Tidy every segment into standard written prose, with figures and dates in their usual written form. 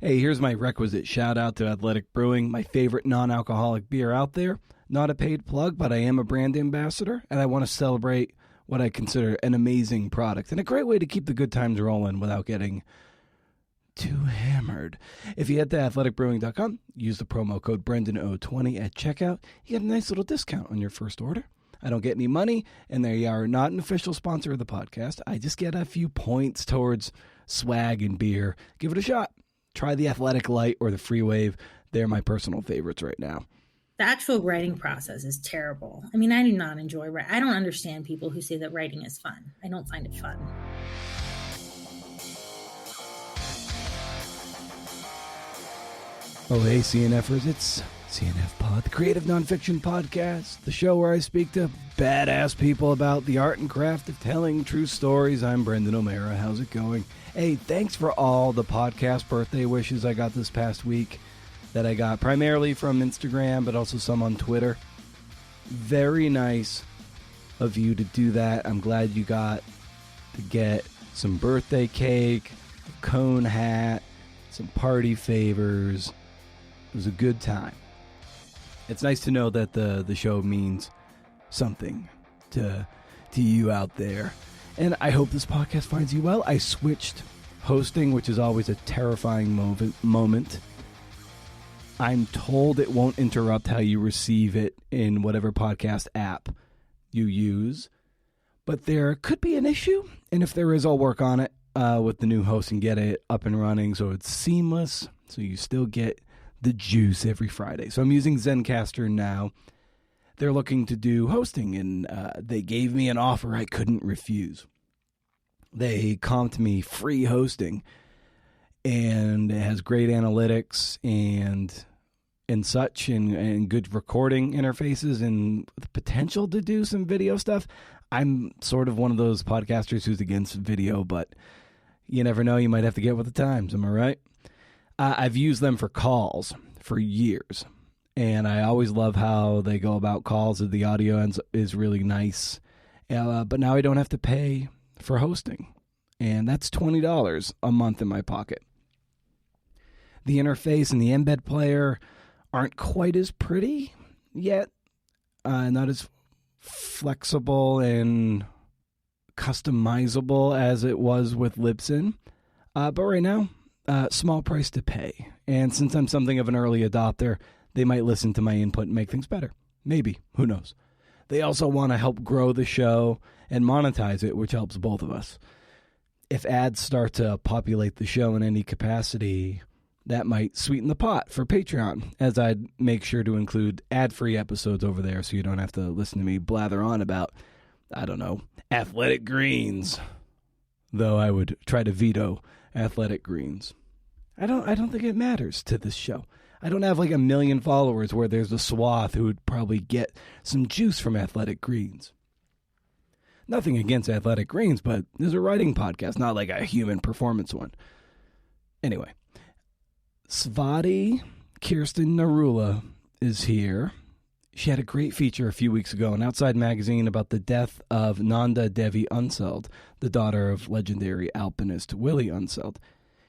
Hey, here's my requisite shout out to Athletic Brewing, my favorite non-alcoholic beer out there. Not a paid plug, but I am a brand ambassador, and I want to celebrate what I consider an amazing product and a great way to keep the good times rolling without getting too hammered. If you head to athleticbrewing.com, use the promo code Brendan020 at checkout, you get a nice little discount on your first order. I don't get any money, and they are not an official sponsor of the podcast. I just get a few points towards swag and beer. Give it a shot. Try the Athletic Light or the Free Wave. They're my personal favorites right now. The actual writing process is terrible. I mean, I do not enjoy writing. I don't understand people who say that writing is fun. I don't find it fun. Oh, hey, CNFers, it's CNF Pod, the creative nonfiction podcast, the show where I speak to badass people about the art and craft of telling true stories. I'm Brendan O'Mara. How's it going? Hey, thanks for all the podcast birthday wishes I got this past week that I got primarily from Instagram, but also some on Twitter. Very nice of you to do that. I'm glad you got to get some birthday cake, a cone hat, some party favors. It was a good time. It's nice to know that the show means something to you out there. And I hope this podcast finds you well. I switched hosting, which is always a terrifying moment. I'm told it won't interrupt how you receive it in whatever podcast app you use. But there could be an issue. And if there is, I'll work on it with the new host and get it up and running so it's seamless. So you still get the juice every Friday. So I'm using Zencaster now. They're looking to do hosting, and they gave me an offer I couldn't refuse. They comped me free hosting, and it has great analytics and such, and good recording interfaces, and the potential to do some video stuff. I'm sort of one of those podcasters who's against video, but you never know. You might have to get with the times. Am I right? I've used them for calls for years, and I always love how they go about calls. The audio is really nice, but now I don't have to pay for hosting, and that's $20 a month in my pocket. The interface and the embed player aren't quite as pretty yet, not as flexible and customizable as it was with Libsyn, but right now, small price to pay. And since I'm something of an early adopter, they might listen to my input and make things better. Maybe. Who knows? They also want to help grow the show and monetize it, which helps both of us. If ads start to populate the show in any capacity, that might sweeten the pot for Patreon, as I'd make sure to include ad-free episodes over there so you don't have to listen to me blather on about, I don't know, athletic greens. Though I would try to veto athletic greens. I don't think it matters to this show. I don't have like 1 million followers where there's a swath who would probably get some juice from athletic greens. Nothing against athletic greens, but there's a writing podcast, not like a human performance one. Anyway, Svati, Kirsten, Narula is here. She had a great feature a few weeks ago in Outside Magazine about the death of Nanda Devi Unseld, the daughter of legendary alpinist Willie Unseld.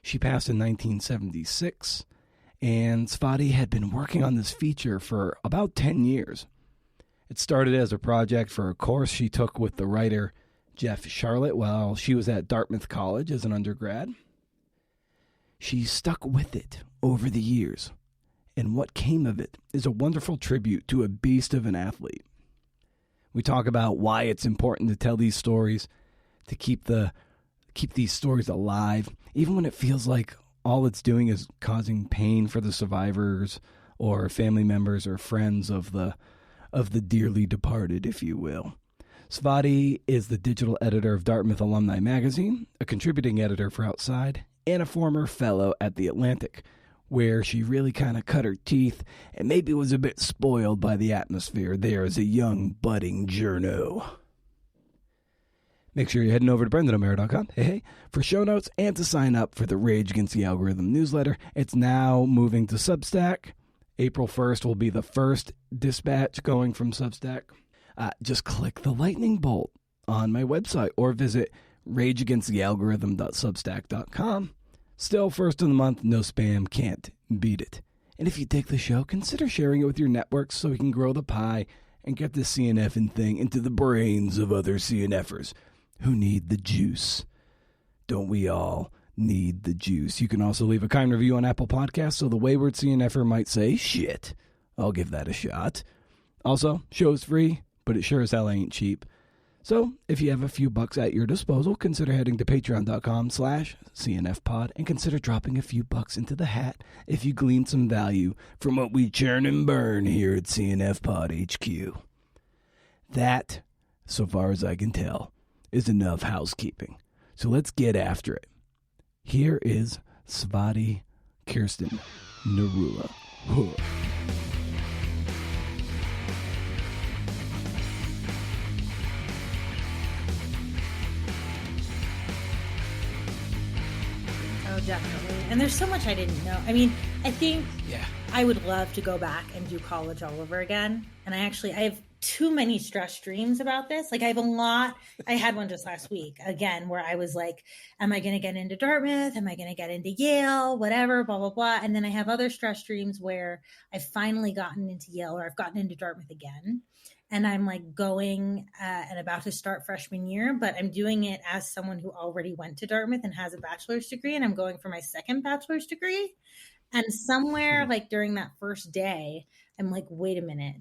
She passed in 1976, and Svati had been working on this feature for about 10 years. It started as a project for a course she took with the writer Jeff Charlotte while she was at Dartmouth College as an undergrad. She stuck with it over the years, and what came of it is a wonderful tribute to a beast of an athlete. We talk about why it's important to tell these stories, to keep these stories alive, even when it feels like all it's doing is causing pain for the survivors or family members or friends of the dearly departed, if you will. Svati is the digital editor of Dartmouth Alumni Magazine, a contributing editor for Outside, and a former fellow at The Atlantic, where she really kind of cut her teeth and maybe was a bit spoiled by the atmosphere there as a young, budding journo. Make sure you're heading over to BrendanO'Mara.com for show notes and to sign up for the Rage Against the Algorithm newsletter. It's now moving to Substack. April 1st will be the first dispatch going from Substack. Just click the lightning bolt on my website or visit rageagainstthealgorithm.substack.com. Still, first of the month, no spam, can't beat it. And if you dig the show, consider sharing it with your networks so we can grow the pie and get the CNFing thing into the brains of other CNFers who need the juice. Don't we all need the juice? You can also leave a kind review on Apple Podcasts so the wayward CNFer might say, shit, I'll give that a shot. Also, show's free, but it sure as hell ain't cheap. So, if you have a few bucks at your disposal, consider heading to patreon.com/CNFpod and consider dropping a few bucks into the hat if you glean some value from what we churn and burn here at CNF Pod HQ. That, so far as I can tell, is enough housekeeping. So let's get after it. Here is Svati, Kirsten, Narula. Oh, definitely. And there's so much I didn't know. I mean, I think I would love to go back and do college all over again. And I have too many stress dreams about this. Like I have a lot. I had one just last week, again, where I was like, am I going to get into Dartmouth? Am I going to get into Yale? Whatever, blah, blah, blah. And then I have other stress dreams where I've finally gotten into Yale or I've gotten into Dartmouth again. And I'm like going and about to start freshman year, but I'm doing it as someone who already went to Dartmouth and has a bachelor's degree. And I'm going for my second bachelor's degree. And somewhere like during that first day, I'm like, wait a minute,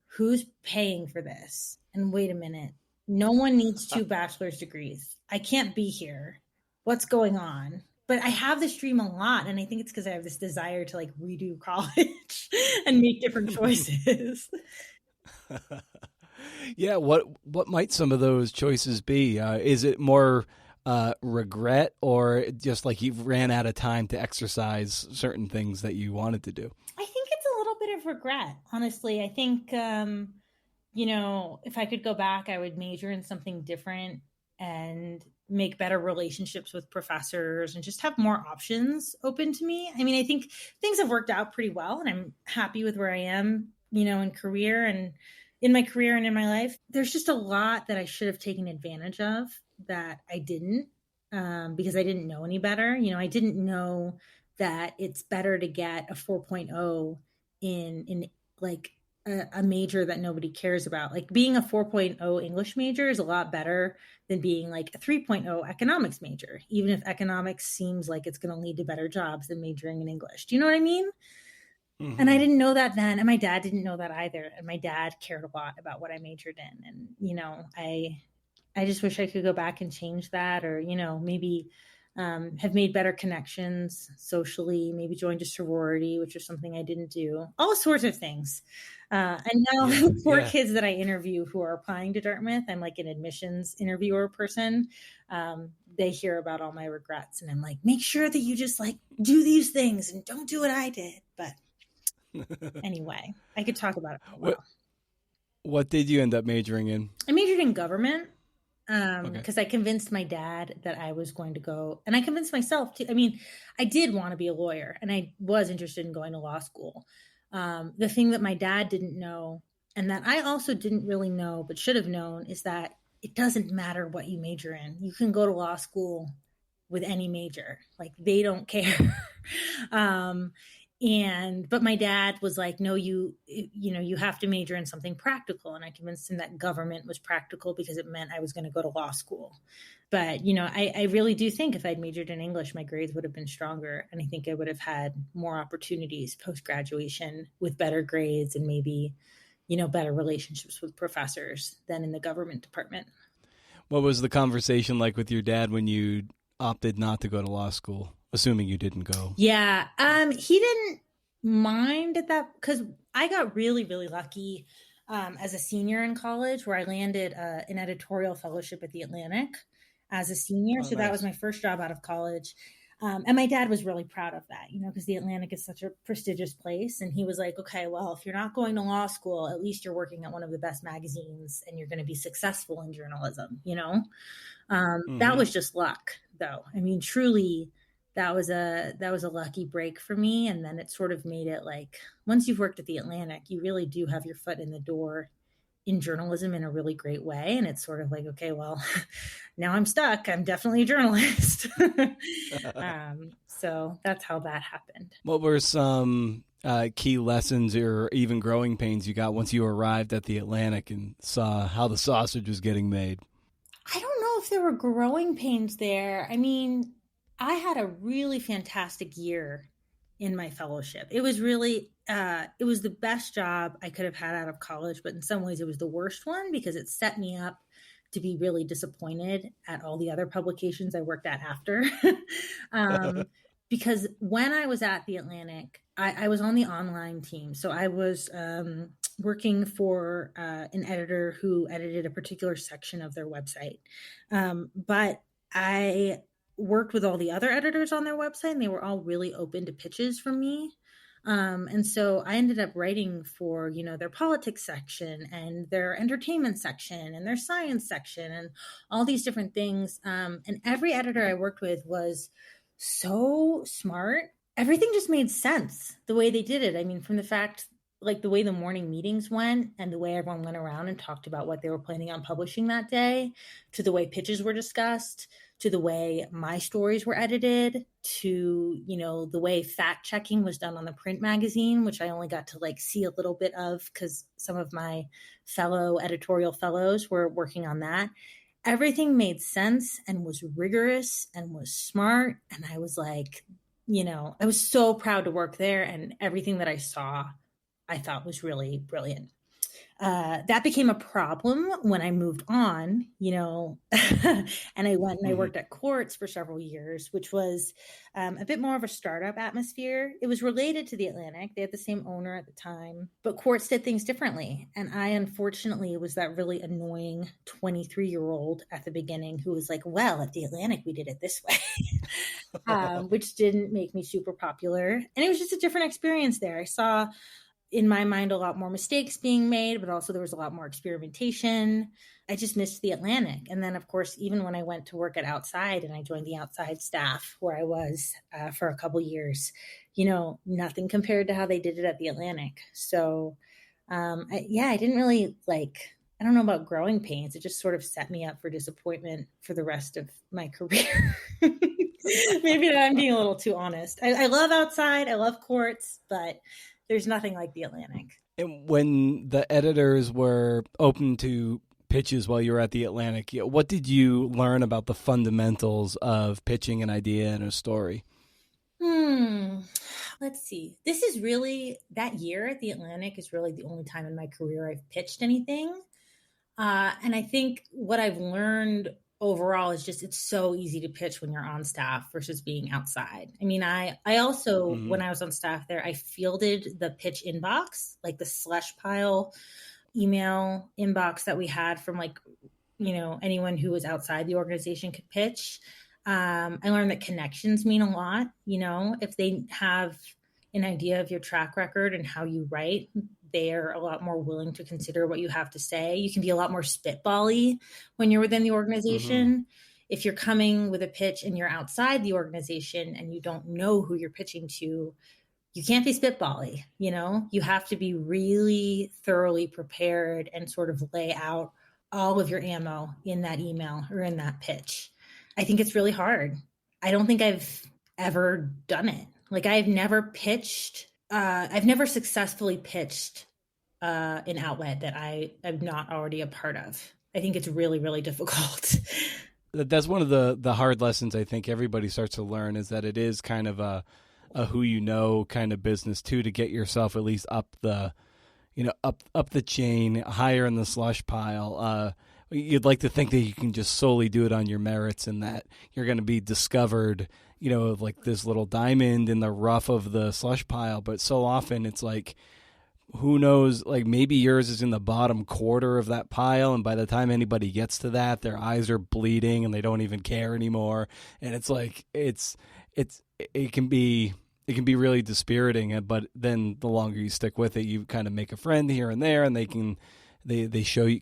who's paying for this? And wait a minute, no one needs 2 bachelor's degrees. I can't be here. What's going on? But I have this dream a lot. And I think it's because I have this desire to like redo college and make different choices. Yeah, what might some of those choices be? Is it more regret or just like you ran out of time to exercise certain things that you wanted to do? I think it's a little bit of regret, honestly. I think, if I could go back, I would major in something different and make better relationships with professors and just have more options open to me. I mean, I think things have worked out pretty well and I'm happy with where I am, in career and in my career and in my life. There's just a lot that I should have taken advantage of that I didn't, because I didn't know any better. I didn't know that it's better to get a 4.0 in like a major that nobody cares about. Like being a 4.0 English major is a lot better than being like a 3.0 economics major, even if economics seems like it's going to lead to better jobs than majoring in English. Do you know what I mean? Mm-hmm. And I didn't know that then. And my dad didn't know that either. And my dad cared a lot about what I majored in. And, I just wish I could go back and change that or, maybe have made better connections socially, maybe joined a sorority, which is something I didn't do, all sorts of things. And now 4 kids that I interview who are applying to Dartmouth, I'm like an admissions interviewer person. They hear about all my regrets and I'm like, make sure that you just like do these things and don't do what I did. But anyway, I could talk about it for a while. What did you end up majoring in? I majored in government because I convinced my dad that I was going to go, and I convinced myself too. I mean, I did want to be a lawyer and I was interested in going to law school. The thing that my dad didn't know and that I also didn't really know but should have known is that it doesn't matter what you major in. You can go to law school with any major. Like they don't care. But my dad was like, no, you have to major in something practical. And I convinced him that government was practical because it meant I was going to go to law school. But, I really do think if I'd majored in English, my grades would have been stronger. And I think I would have had more opportunities post-graduation with better grades and maybe, better relationships with professors than in the government department. What was the conversation like with your dad when you opted not to go to law school? Assuming you didn't go. Yeah. He didn't mind at that because I got really, really lucky as a senior in college where I landed an editorial fellowship at the Atlantic as a senior. So nice. That was my first job out of college. And my dad was really proud of that, because the Atlantic is such a prestigious place. And he was like, okay, well, if you're not going to law school, at least you're working at one of the best magazines and you're going to be successful in journalism, That was just luck, though. I mean, truly, that was a lucky break for me. And then it sort of made it like, once you've worked at the Atlantic, you really do have your foot in the door in journalism in a really great way. And it's sort of like, okay, well, now I'm stuck. I'm definitely a journalist. So that's how that happened. What were some key lessons or even growing pains you got once you arrived at the Atlantic and saw how the sausage was getting made? I don't know if there were growing pains there. I mean, I had a really fantastic year in my fellowship. It was really, it was the best job I could have had out of college, but in some ways it was the worst one because it set me up to be really disappointed at all the other publications I worked at after. Because when I was at the Atlantic, I was on the online team. So I was working for an editor who edited a particular section of their website. But I worked with all the other editors on their website, and they were all really open to pitches from me. And so I ended up writing for, you know, their politics section and their entertainment section and their science section and all these different things. And every editor I worked with was so smart. Everything just made sense the way they did it. I mean, from the fact, like the way the morning meetings went and the way everyone went around and talked about what they were planning on publishing that day, to the way pitches were discussed, to the way my stories were edited, to, you know, the way fact checking was done on the print magazine, which I only got to like see a little bit of because some of my fellow editorial fellows were working on that. Everything made sense and was rigorous and was smart. And I was like, you know, I was so proud to work there, and everything that I saw, I thought was really brilliant. That became a problem when I moved on, you know, and I went and I worked at Quartz for several years, which was a bit more of a startup atmosphere. It was related to the Atlantic. They had the same owner at the time, but Quartz did things differently. And I, unfortunately, was that really annoying 23-year-old at the beginning who was like, well, at the Atlantic, we did it this way, which didn't make me super popular. And it was just a different experience there. I saw, in my mind, a lot more mistakes being made, but also there was a lot more experimentation. I just missed the Atlantic. And then, of course, even when I went to work at Outside and I joined the Outside staff where I was for a couple years, you know, nothing compared to how they did it at the Atlantic. So, I didn't really I don't know about growing pains. It just sort of set me up for disappointment for the rest of my career. Maybe that I'm being a little too honest. I love Outside. I love Quartz, but there's nothing like the Atlantic. And when the editors were open to pitches while you were at the Atlantic, what did you learn about the fundamentals of pitching an idea and a story? Let's see. This is really, that year at the Atlantic is really the only time in my career I've pitched anything. And I think what I've learned overall is just, it's so easy to pitch when you're on staff versus being outside. I mean, I also, when I was on staff there, I fielded the pitch inbox, like the slush pile email inbox that we had from, like, you know, anyone who was outside the organization could pitch. I learned that connections mean a lot. You know, if they have an idea of your track record and how you write, they're a lot more willing to consider what you have to say. You can be a lot more spitball-y when you're within the organization. If you're coming with a pitch and you're outside the organization and you don't know who you're pitching to, you can't be spitball-y, you know? You have to be really thoroughly prepared and sort of lay out all of your ammo in that email or in that pitch. I think it's really hard. I don't think I've ever done it. Like, I've never pitched, I've never successfully pitched an outlet that I am not already a part of. I think it's really, really difficult. That's one of the hard lessons I think everybody starts to learn, is that it is kind of a who you know kind of business too, to get yourself at least up the, you know, up the chain, higher in the slush pile. You'd like to think that you can just solely do it on your merits and that you're going to be discovered, you know, like this little diamond in the rough of the slush pile. But so often it's like, who knows, like maybe yours is in the bottom quarter of that pile. And by the time anybody gets to that, their eyes are bleeding and they don't even care anymore. And it's like, it can be really dispiriting. But then the longer you stick with it, you kind of make a friend here and there, and they show you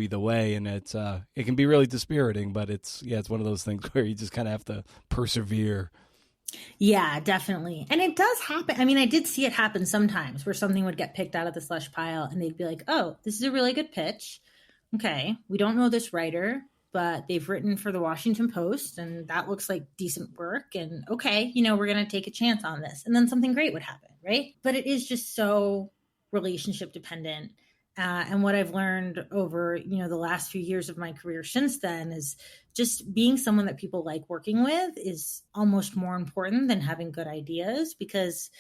the way, and it can be really dispiriting, but it's one of those things where you just kind of have to persevere. Yeah, definitely. And it does happen. I mean, I did see it happen sometimes where something would get picked out of the slush pile and they'd be like, oh, this is a really good pitch. Okay, we don't know this writer, but they've written for the Washington Post and that looks like decent work. And okay, we're going to take a chance on this. And then something great would happen, right? But it is just so relationship dependent. And what I've learned over, the last few years of my career since then is just being someone that people like working with is almost more important than having good ideas, because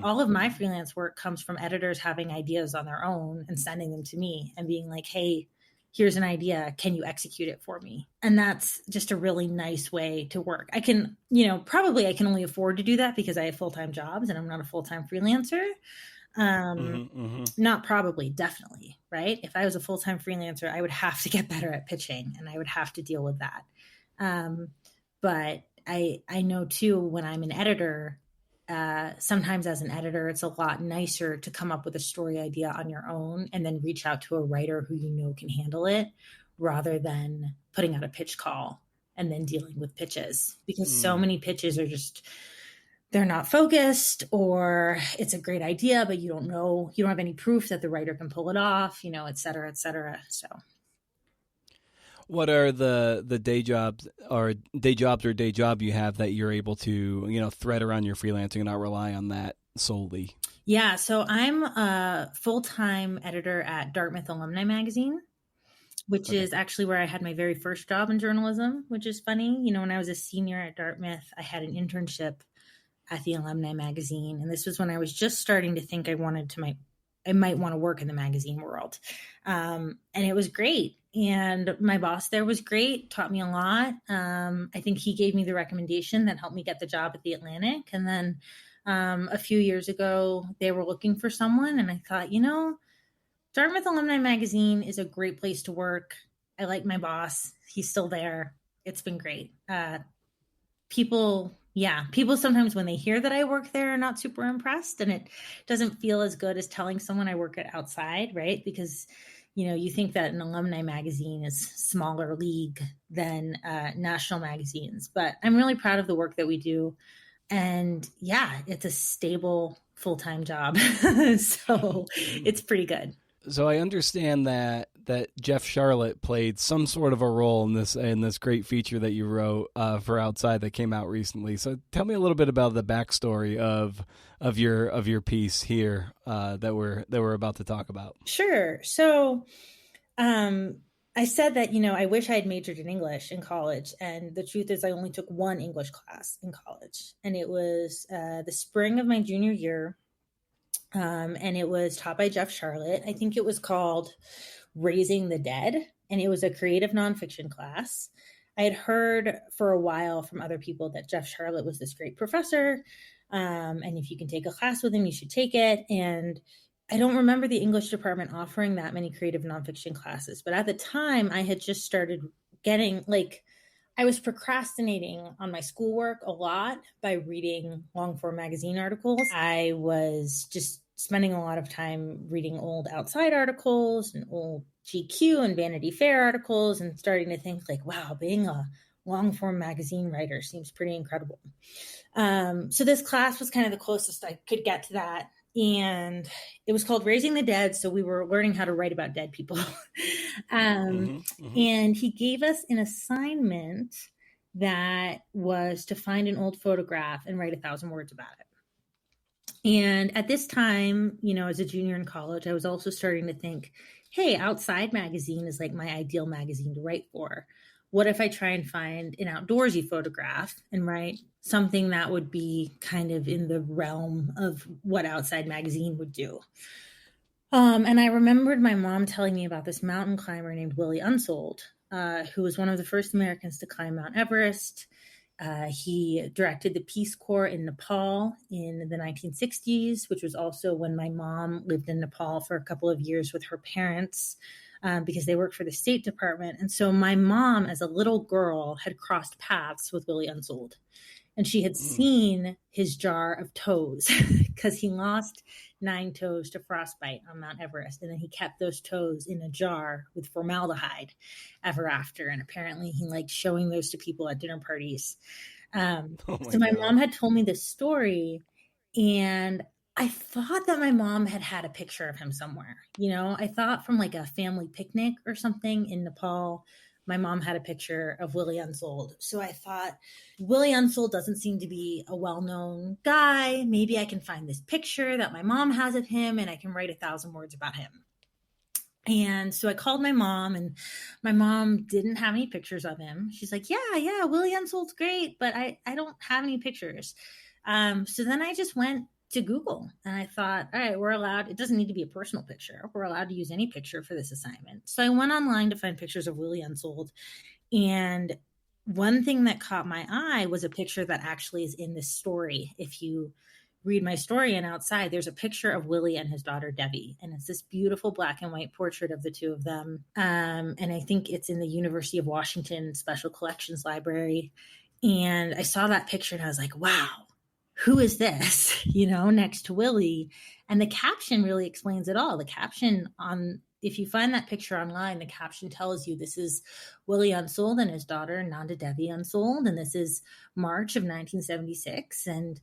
all of my freelance work comes from editors having ideas on their own and sending them to me and being like, hey, here's an idea. Can you execute it for me? And that's just a really nice way to work. I can, probably I can only afford to do that because I have full-time jobs and I'm not a full-time freelancer. Not probably, definitely, right? If I was a full-time freelancer, I would have to get better at pitching and I would have to deal with that. But I know too, when I'm an editor, sometimes as an editor, it's a lot nicer to come up with a story idea on your own and then reach out to a writer who can handle it, rather than putting out a pitch call and then dealing with pitches, because so many pitches are just, they're not focused, or it's a great idea, but you don't have any proof that the writer can pull it off, et cetera, et cetera. So. What are the day jobs or day job you have that you're able to, thread around your freelancing and not rely on that solely? Yeah. So I'm a full-time editor at Dartmouth Alumni Magazine, which is actually where I had my very first job in journalism, which is funny. When I was a senior at Dartmouth, I had an internship at the Alumni Magazine. And this was when I was just starting to think I might want to work in the magazine world. And it was great. And my boss there was great, taught me a lot. I think he gave me the recommendation that helped me get the job at the Atlantic. And then a few years ago, they were looking for someone. And I thought, Dartmouth Alumni Magazine is a great place to work. I like my boss. He's still there. It's been great. People sometimes when they hear that I work there are not super impressed, and it doesn't feel as good as telling someone I work at outside, right? Because, you think that an alumni magazine is smaller league than national magazines, but I'm really proud of the work that we do. And yeah, it's a stable full-time job. So it's pretty good. So I understand that Jeff Charlotte played some sort of a role in this great feature that you wrote for Outside that came out recently. So tell me a little bit about the backstory of your piece here that we're about to talk about. Sure. So I said that, I wish I had majored in English in college. And the truth is I only took one English class in college. And it was the spring of my junior year. And it was taught by Jeff Charlotte. I think it was called Raising the Dead, and it was a creative nonfiction class. I had heard for a while from other people that Jeff Charlotte was this great professor, and if you can take a class with him, you should take it. And I don't remember the English department offering that many creative nonfiction classes, but at the time I had just started getting I was procrastinating on my schoolwork a lot by reading long-form magazine articles. I was just spending a lot of time reading old Outside articles and old GQ and Vanity Fair articles, and starting to think wow, being a long-form magazine writer seems pretty incredible. So this class was kind of the closest I could get to that. And it was called Raising the Dead. So we were learning how to write about dead people. And he gave us an assignment that was to find an old photograph and write 1,000 words about it. And at this time, as a junior in college, I was also starting to think, hey, Outside magazine is like my ideal magazine to write for. What if I try and find an outdoorsy photograph and write something that would be kind of in the realm of what Outside magazine would do? And I remembered my mom telling me about this mountain climber named Willie Unsold, who was one of the first Americans to climb Mount Everest. He directed the Peace Corps in Nepal in the 1960s, which was also when my mom lived in Nepal for a couple of years with her parents. Because they worked for the State Department. And so my mom, as a little girl, had crossed paths with Willie Unsold. And she had seen his jar of toes because he lost 9 toes to frostbite on Mount Everest. And then he kept those toes in a jar with formaldehyde ever after. And apparently he liked showing those to people at dinner parties. Oh my So my God. mom had told me this story, and I thought that my mom had a picture of him somewhere. I thought from like a family picnic or something in Nepal, my mom had a picture of Willie Unsold. So I thought, Willie Unsold doesn't seem to be a well-known guy. Maybe I can find this picture that my mom has of him and I can write 1,000 words about him. And so I called my mom, and my mom didn't have any pictures of him. She's like, yeah, Willie Unsold's great, but I don't have any pictures. So then I just went to Google, and I thought, all right, we're allowed, it doesn't need to be a personal picture. We're allowed to use any picture for this assignment. So I went online to find pictures of Willie Unsold. And one thing that caught my eye was a picture that actually is in this story. If you read my story, and outside there's a picture of Willie and his daughter Debbie, and it's this beautiful black and white portrait of the two of them. And I think it's in the University of Washington Special Collections Library. And I saw that picture and I was like, wow, who is this? Next to Willie. And the caption really explains it all. The caption if you find that picture online, the caption tells you this is Willie Unsold and his daughter Nanda Devi Unsold, and this is March of 1976. And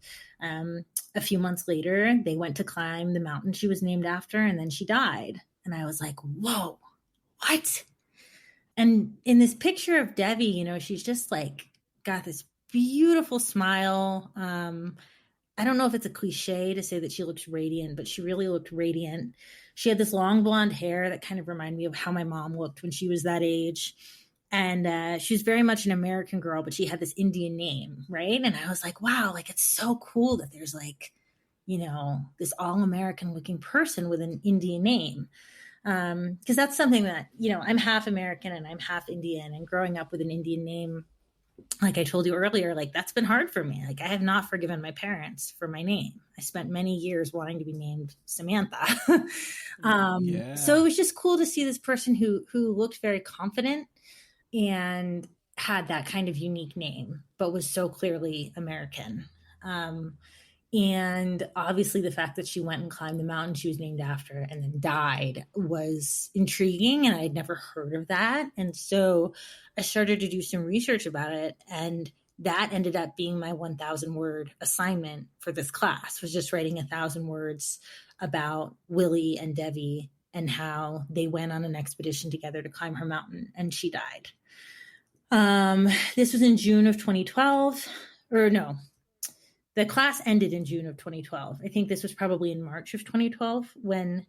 a few months later, they went to climb the mountain she was named after, and then she died. And I was like, whoa, what? And in this picture of Devi, she's just like got this beautiful smile. I don't know if it's a cliche to say that she looks radiant, but she really looked radiant. She had this long blonde hair that kind of reminded me of how my mom looked when she was that age. And she was very much an American girl, but she had this Indian name, right? And I was like, wow, like it's so cool that there's like, this all-American looking person with an Indian name. Because that's something that, I'm half American and I'm half Indian, and growing up with an Indian name, like I told you earlier, like that's been hard for me. Like I have not forgiven my parents for my name. I spent many years wanting to be named Samantha. Yeah. So it was just cool to see this person who looked very confident and had that kind of unique name, but was so clearly American. And obviously the fact that she went and climbed the mountain she was named after and then died was intriguing, and I'd never heard of that. And so I started to do some research about it, and that ended up being my 1,000 word assignment for this class, was just writing 1,000 words about Willie and Devi and how they went on an expedition together to climb her mountain, and she died. This was in June of 2012, or no, the class ended in June of 2012. I think this was probably in March of 2012 when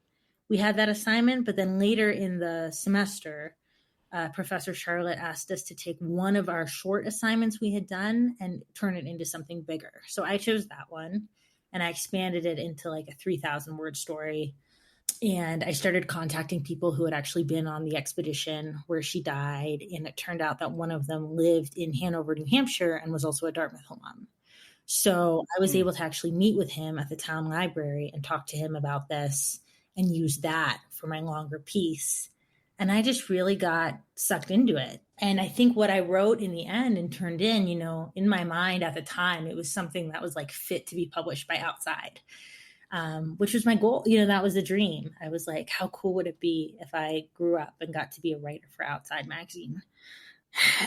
we had that assignment. But then later in the semester, Professor Charlotte asked us to take one of our short assignments we had done and turn it into something bigger. So I chose that one, and I expanded it into like a 3,000 word story. And I started contacting people who had actually been on the expedition where she died. And it turned out that one of them lived in Hanover, New Hampshire, and was also a Dartmouth alum. So I was able to actually meet with him at the town library and talk to him about this and use that for my longer piece. And I just really got sucked into it. And I think what I wrote in the end and turned in, in my mind at the time, it was something that was like fit to be published by Outside, which was my goal. That was the dream. I was like, how cool would it be if I grew up and got to be a writer for Outside magazine?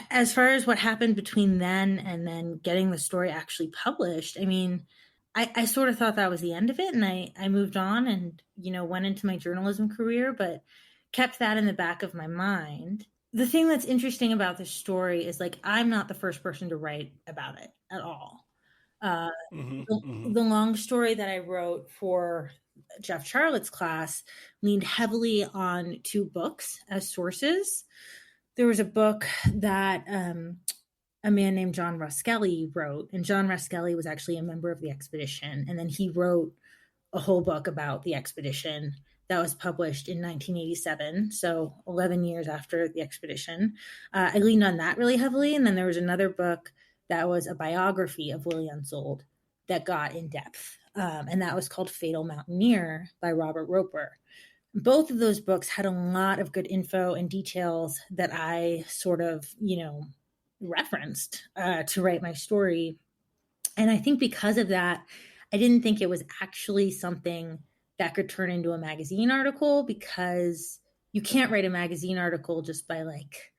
As far as what happened between then and then getting the story actually published, I mean, I sort of thought that was the end of it, and I moved on and, went into my journalism career, but kept that in the back of my mind. The thing that's interesting about this story is like, I'm not the first person to write about it at all. The long story that I wrote for Jeff Charlotte's class leaned heavily on two books as sources. There was a book that a man named John Ruskelly wrote, and John Ruskelly was actually a member of the expedition. And then he wrote a whole book about the expedition that was published in 1987, so 11 years after the expedition. I leaned on that really heavily. And then there was another book that was a biography of Willie Unsold that got in depth, and that was called Fatal Mountaineer by Robert Roper. Both of those books had a lot of good info and details that I sort of, referenced to write my story. And I think because of that, I didn't think it was actually something that could turn into a magazine article, because you can't write a magazine article just by like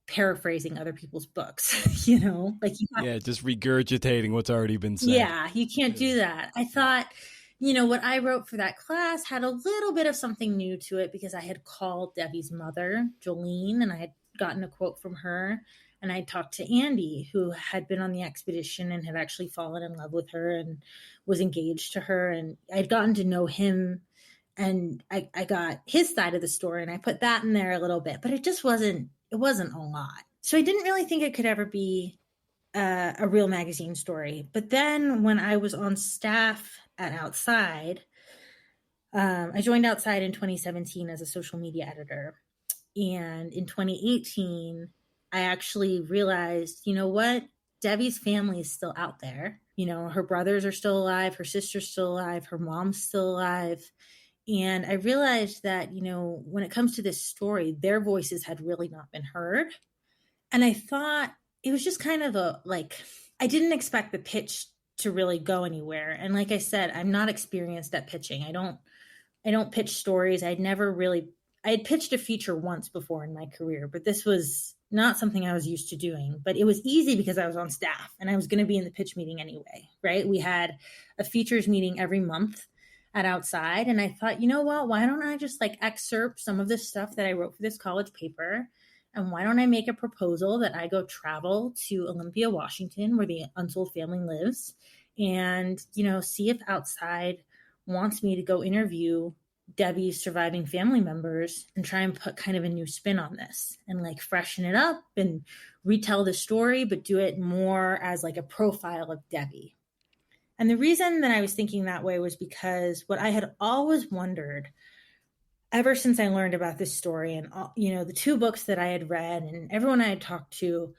paraphrasing other people's books, you know, like just regurgitating what's already been said. Yeah, you can't do that. I thought, you know, what I wrote for that class had a little bit of something new to it because I had called Debbie's mother, Jolene, and I had gotten a quote from her. And I talked to Andy, who had been on the expedition and had actually fallen in love with her and was engaged to her. And I'd gotten to know him, and I got his side of the story, and I put that in there a little bit, but it wasn't a lot. So I didn't really think it could ever be a real magazine story. But then when I was on staff at Outside, I joined Outside in 2017 as a social media editor. And in 2018, I actually realized, you know what? Debbie's family is still out there. You know, her brothers are still alive, her sister's still alive, her mom's still alive. And I realized that, you know, when it comes to this story, their voices had really not been heard. And I thought it was just kind of I didn't expect the pitch to really go anywhere. And like I said, I'm not experienced at pitching. I don't pitch stories. I had pitched a feature once before in my career, but this was not something I was used to doing. But it was easy because I was on staff and I was going to be in the pitch meeting anyway, right? We had a features meeting every month at Outside. And I thought, you know what, why don't I just excerpt some of this stuff that I wrote for this college paper? And why don't I make a proposal that I go travel to Olympia, Washington, where the Unsold family lives, and, you know, see if Outside wants me to go interview Debbie's surviving family members and try and put kind of a new spin on this and freshen it up and retell the story, but do it more as a profile of Debbie. And the reason that I was thinking that way was because what I had always wondered ever since I learned about this story and, you know, the two books that I had read and everyone I had talked to,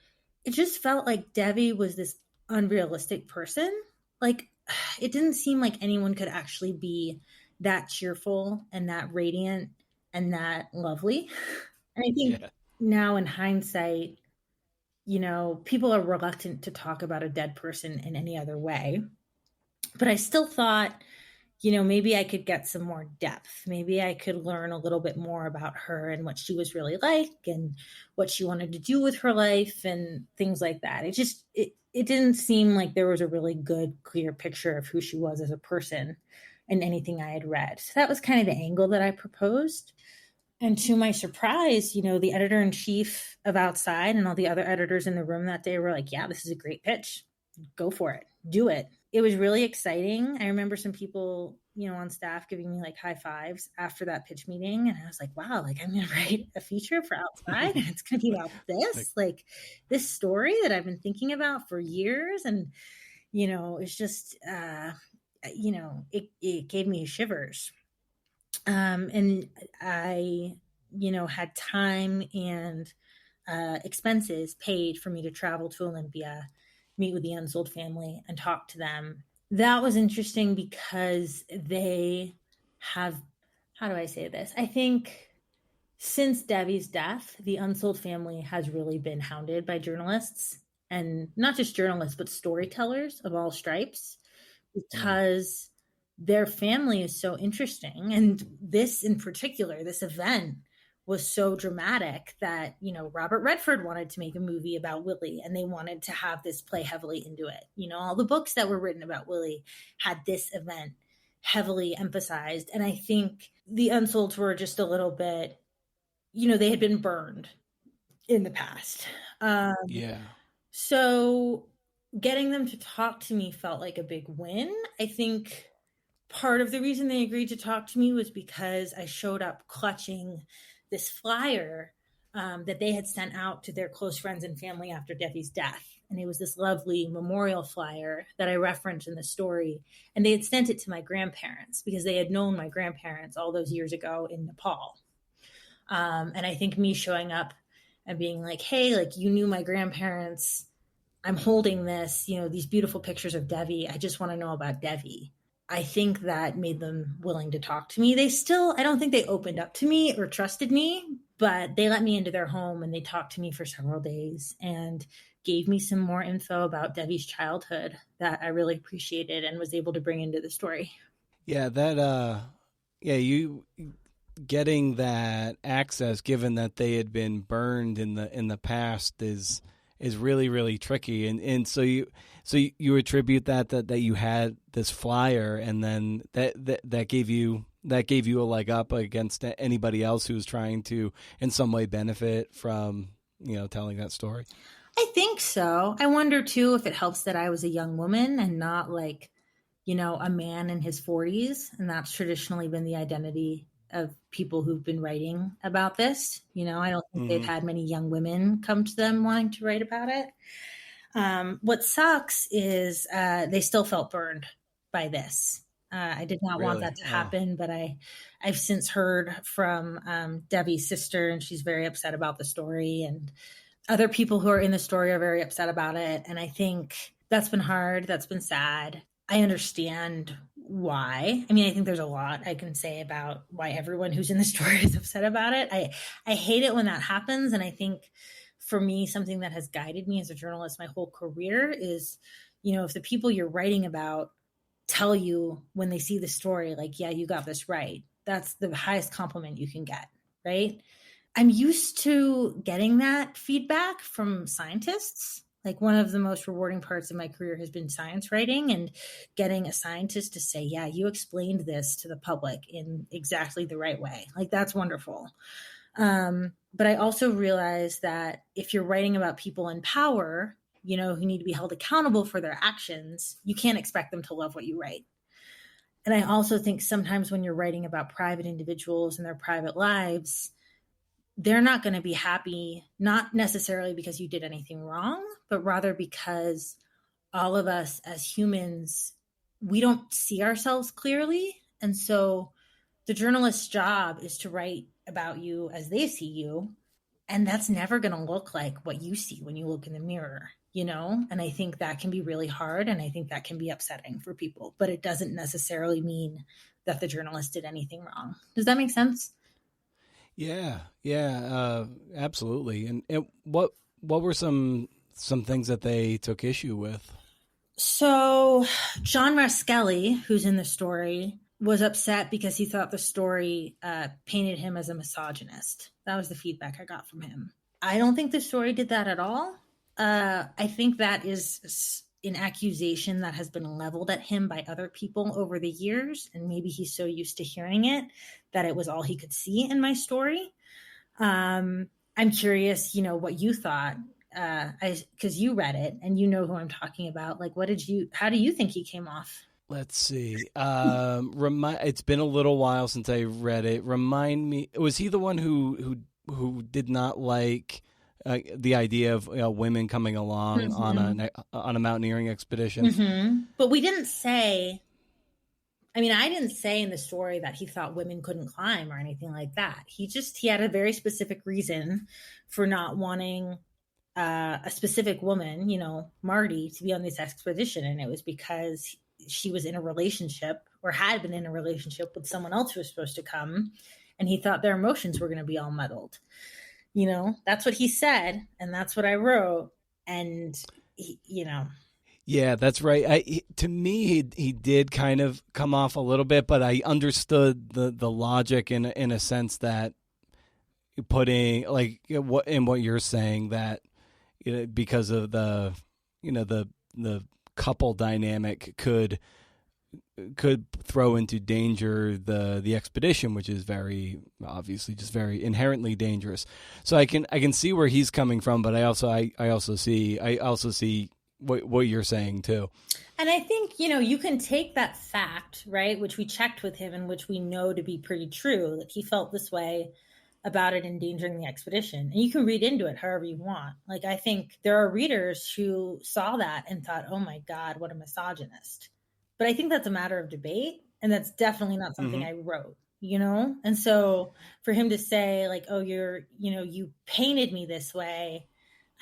it just felt like Debbie was this unrealistic person. It didn't seem like anyone could actually be that cheerful and that radiant and that lovely. And I think now in hindsight, you know, people are reluctant to talk about a dead person in any other way. But I still thought, you know, maybe I could get some more depth. Maybe I could learn a little bit more about her and what she was really like and what she wanted to do with her life and things like that. It didn't seem like there was a really good, clear picture of who she was as a person in anything I had read. So that was kind of the angle that I proposed. And to my surprise, you know, the editor-in-chief of Outside and all the other editors in the room that day were like, yeah, this is a great pitch. Go for it. Do it. It was really exciting. I remember some people, you know, on staff giving me high fives after that pitch meeting. And I was like, wow, I'm going to write a feature for Outside and it's going to be about this, this story that I've been thinking about for years. And, you know, it's just, you know, it gave me shivers. And I, you know, had time and expenses paid for me to travel to Olympia, meet with the Unsold family and talk to them. That was interesting because they have, how do I say this? I think since Debbie's death, the Unsold family has really been hounded by journalists, and not just journalists, but storytellers of all stripes, because their family is so interesting. And this in particular, this event was so dramatic that, you know, Robert Redford wanted to make a movie about Willie and they wanted to have this play heavily into it. You know, all the books that were written about Willie had this event heavily emphasized. And I think the Unsolds were just a little bit, you know, they had been burned in the past. So getting them to talk to me felt like a big win. I think part of the reason they agreed to talk to me was because I showed up clutching this flyer that they had sent out to their close friends and family after Debbie's death. And it was this lovely memorial flyer that I referenced in the story. And they had sent it to my grandparents because they had known my grandparents all those years ago in Nepal. And I think me showing up and being like, hey, you knew my grandparents. I'm holding this, you know, these beautiful pictures of Debbie. I just want to know about Debbie. I think that made them willing to talk to me. I don't think they opened up to me or trusted me, but they let me into their home and they talked to me for several days and gave me some more info about Debbie's childhood that I really appreciated and was able to bring into the story. Yeah, that, getting that access, given that they had been burned in the past, is really, really tricky. And so you attribute that you had this flyer, and then that gave you a leg up against anybody else who was trying to in some way benefit from, telling that story. I think so. I wonder too if it helps that I was a young woman and not like, a man in his 40s. And that's traditionally been the identity of people who've been writing about this. I don't think they've had many young women come to them wanting to write about it. What sucks is they still felt burned by this. I did not want that to happen, but I've since heard from Debbie's sister, and she's very upset about the story, and other people who are in the story are very upset about it. And I think that's been hard. That's been sad. I understand why. I think there's a lot I can say about why everyone who's in the story is upset about it. I hate it when that happens. And I think for me, something that has guided me as a journalist my whole career is, if the people you're writing about tell you when they see the story, like, yeah, you got this right, that's the highest compliment you can get, right? I'm used to getting that feedback from scientists. Like, one of the most rewarding parts of my career has been science writing, and getting a scientist to say, yeah, you explained this to the public in exactly the right way. Like, that's wonderful. But I also realize that if you're writing about people in power, who need to be held accountable for their actions, you can't expect them to love what you write. And I also think sometimes when you're writing about private individuals and their private lives, they're not going to be happy, not necessarily because you did anything wrong, but rather because all of us as humans, we don't see ourselves clearly. And so the journalist's job is to write about you as they see you. And that's never going to look like what you see when you look in the mirror, And I think that can be really hard. And I think that can be upsetting for people, but it doesn't necessarily mean that the journalist did anything wrong. Does that make sense? Yeah, absolutely. And what were some things that they took issue with? So John Raskelly, who's in the story, was upset because he thought the story painted him as a misogynist. That was the feedback I got from him. I don't think the story did that at all. I think that is an accusation that has been leveled at him by other people over the years. And maybe he's so used to hearing it that it was all he could see in my story. I'm curious, what you thought, because you read it and you know who I'm talking about. Like, how do you think he came off? Let's see. It's been a little while since I read it. Remind me, was he the one who did not like the idea of women coming along on a mountaineering expedition? Mm-hmm. But we didn't say. I didn't say in the story that he thought women couldn't climb or anything like that. He had a very specific reason for not wanting a specific woman, Marty, to be on this expedition, and it was because she was in a relationship or had been in a relationship with someone else who was supposed to come, and he thought their emotions were going to be all muddled. That's what he said, and that's what I wrote, and Yeah, that's right. To me, he did kind of come off a little bit, but I understood the logic in a sense that putting like what you're saying, that because of the couple dynamic could throw into danger the expedition, which is very obviously just very inherently dangerous. So I can see where he's coming from, but I also see what you're saying too. And I think, you can take that fact, right, which we checked with him and which we know to be pretty true, that he felt this way about it endangering the expedition. And you can read into it however you want. Like, I think there are readers who saw that and thought, oh my God, what a misogynist. But I think that's a matter of debate. And that's definitely not something I wrote, And so for him to say like, oh, you painted me this way,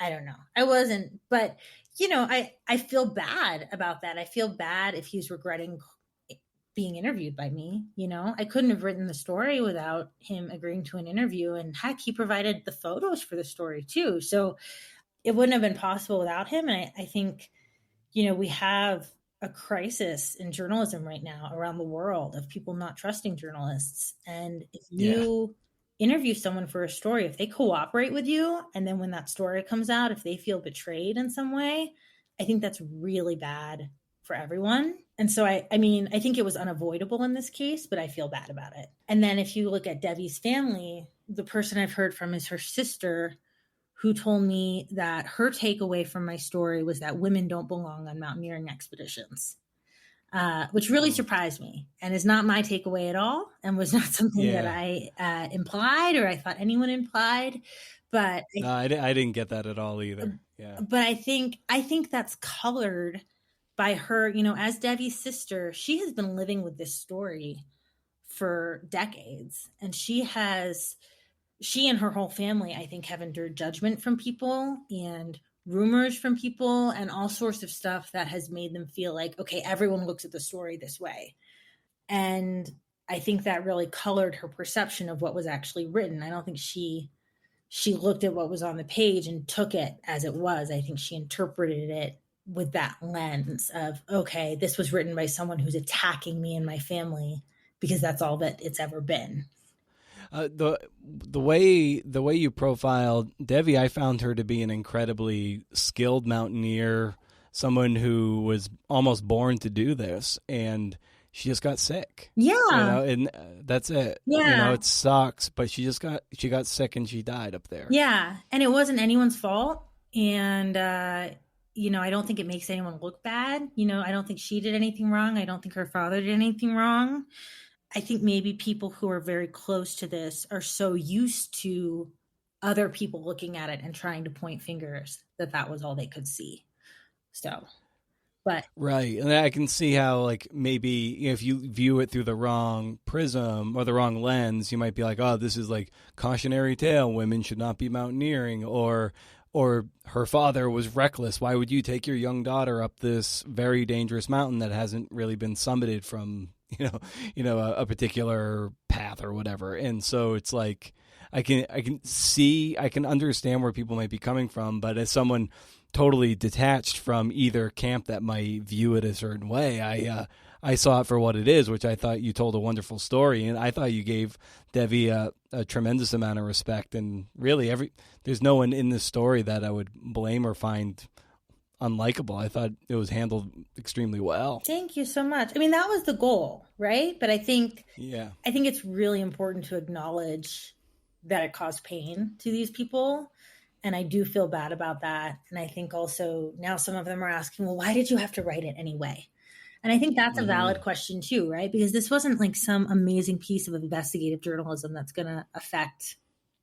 I don't know. I wasn't, but I feel bad about that. I feel bad if he's regretting being interviewed by me. I couldn't have written the story without him agreeing to an interview, and heck, he provided the photos for the story too. So it wouldn't have been possible without him. And I think, we have a crisis in journalism right now around the world of people not trusting journalists. And if Yeah. you interview someone for a story, if they cooperate with you, and then when that story comes out, if they feel betrayed in some way, I think that's really bad for everyone. And so I mean, I think it was unavoidable in this case, but I feel bad about it. And then if you look at Debbie's family, the person I've heard from is her sister, who told me that her takeaway from my story was that women don't belong on mountaineering expeditions, which really surprised me and is not my takeaway at all, and was not something that I implied or I thought anyone implied. But no, I didn't get that at all either. Yeah. But I think that's colored by her, you know, as Debbie's sister. She has been living with this story for decades, and she and her whole family, I think, have endured judgment from people and rumors from people and all sorts of stuff that has made them feel like, okay, everyone looks at the story this way. And I think that really colored her perception of what was actually written. I don't think she looked at what was on the page and took it as it was. I think she interpreted it with that lens of, okay, this was written by someone who's attacking me and my family because that's all that it's ever been. The way you profiled Debbie, I found her to be an incredibly skilled mountaineer, someone who was almost born to do this, and she just got sick. Yeah, you know, and that's it. Yeah, you know, it sucks, but she got sick and she died up there. Yeah, and it wasn't anyone's fault, and you know, I don't think it makes anyone look bad. You know, I don't think she did anything wrong. I don't think her father did anything wrong. I think maybe people who are very close to this are so used to other people looking at it and trying to point fingers that was all they could see. So, but right, and I can see how, like, maybe if you view it through the wrong prism or the wrong lens, you might be like, oh, this is like cautionary tale, women should not be mountaineering, or her father was reckless. Why would you take your young daughter up this very dangerous mountain that hasn't really been summited from a particular path or whatever? And so it's like I can understand where people might be coming from, but as someone totally detached from either camp that might view it a certain way, I saw it for what it is, which I thought you told a wonderful story, and I thought you gave Debbie a tremendous amount of respect. And really, there's no one in this story that I would blame or find unlikable. I thought it was handled extremely well. Thank you so much. I mean, that was the goal, right? But I think it's really important to acknowledge that it caused pain to these people. And I do feel bad about that. And I think also now some of them are asking, well, why did you have to write it anyway? And I think that's a valid question too, right? Because this wasn't like some amazing piece of investigative journalism that's going to affect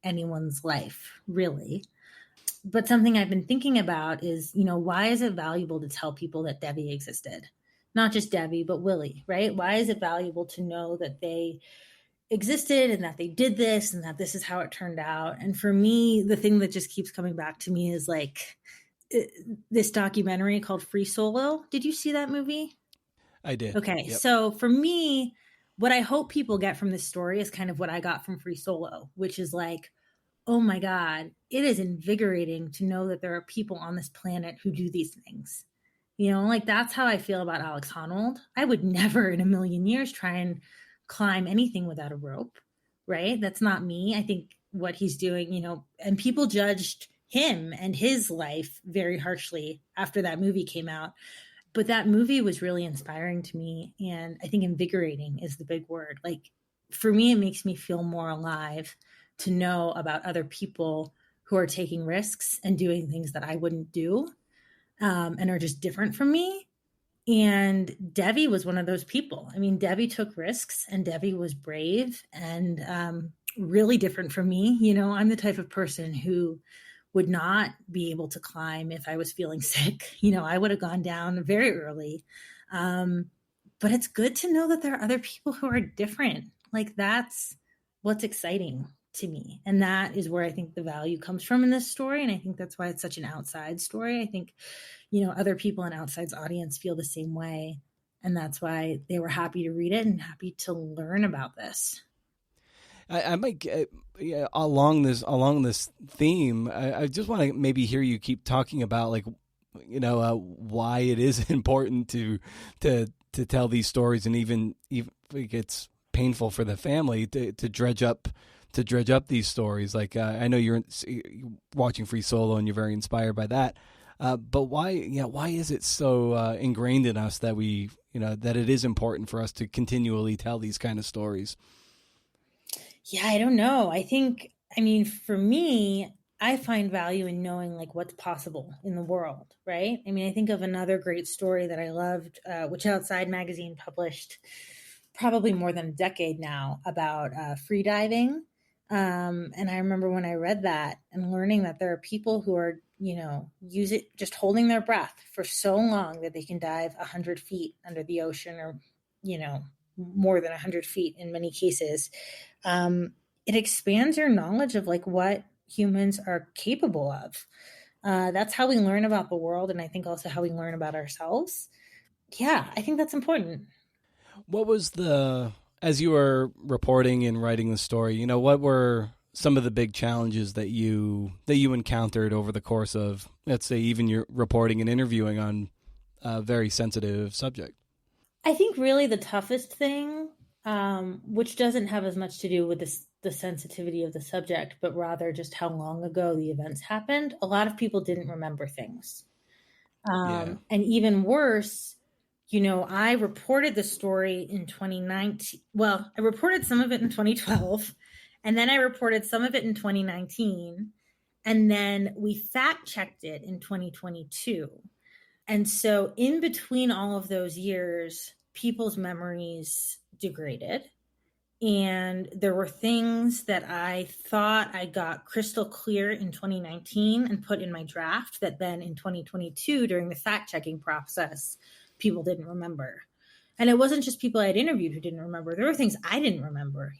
anyone's life, really. But something I've been thinking about is, you know, why is it valuable to tell people that Debbie existed? Not just Debbie, but Willie, right? Why is it valuable to know that they existed and that they did this and that this is how it turned out? And for me, the thing that just keeps coming back to me is like this documentary called Free Solo. Did you see that movie? I did. Okay. Yep. So for me, what I hope people get from this story is kind of what I got from Free Solo, which is like, oh my God, it is invigorating to know that there are people on this planet who do these things. You know, like that's how I feel about Alex Honnold. I would never in a million years try and climb anything without a rope, right? That's not me. I think what he's doing, you know, and people judged him and his life very harshly after that movie came out. But that movie was really inspiring to me. And I think invigorating is the big word. Like for me, it makes me feel more alive to know about other people who are taking risks and doing things that I wouldn't do and are just different from me. And Debbie was one of those people. I mean, Debbie took risks and Debbie was brave and really different from me. You know, I'm the type of person who would not be able to climb if I was feeling sick. You know, I would have gone down very early. But it's good to know that there are other people who are different. Like that's what's exciting to me. And that is where I think the value comes from in this story. And I think that's why it's such an outside story. I think, you know, other people in Outside's audience feel the same way. And that's why they were happy to read it and happy to learn about this. I might along this theme. I just want to maybe hear you keep talking about like why it is important to tell these stories, and even like it's painful for the family to dredge up these stories. Like I know you're watching Free Solo and you're very inspired by that. But why is it so ingrained in us that that it is important for us to continually tell these kind of stories? Yeah, I don't know. I mean, for me, I find value in knowing like what's possible in the world, right? I mean, I think of another great story that I loved, which Outside Magazine published probably more than a decade now, about free diving. And I remember when I read that and learning that there are people who are, just holding their breath for so long that they can dive 100 feet under the ocean, or, more than 100 feet in many cases. It expands your knowledge of like what humans are capable of. That's how we learn about the world, and I think also how we learn about ourselves. Yeah, I think that's important. What was as you were reporting and writing the story, what were some of the big challenges that you encountered over the course of, let's say, even your reporting and interviewing on a very sensitive subject? I think really the toughest thing, which doesn't have as much to do with the sensitivity of the subject, but rather just how long ago the events happened. A lot of people didn't remember things. Yeah. And even worse, I reported the story in 2019. Well, I reported some of it in 2012, and then I reported some of it in 2019, and then we fact checked it in 2022. And so in between all of those years, people's memories degraded. And there were things that I thought I got crystal clear in 2019 and put in my draft that then in 2022, during the fact checking process, people didn't remember. And it wasn't just people I had interviewed who didn't remember. There were things I didn't remember.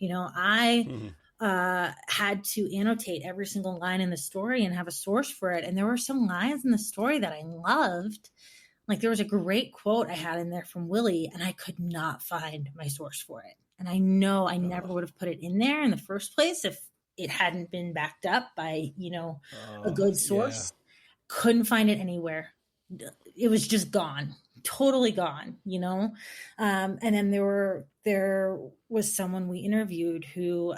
I had to annotate every single line in the story and have a source for it. And there were some lines in the story that I loved. Like there was a great quote I had in there from Willie, and I could not find my source for it. And I know I never would have put it in there in the first place if it hadn't been backed up by, a good source. Yeah. Couldn't find it anywhere. It was just gone, totally gone, And then there was someone we interviewed who,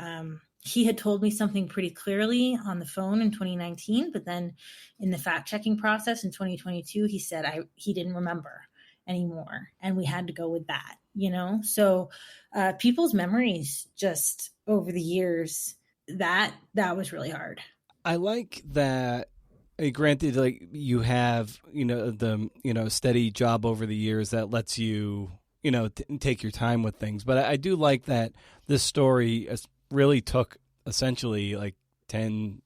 he had told me something pretty clearly on the phone in 2019, but then in the fact checking process in 2022, he said he didn't remember anymore. And we had to go with that, So people's memories just over the years, that was really hard. I like that. Granted, like you have, the steady job over the years that lets you, take your time with things. But I do like that this story really took essentially like 10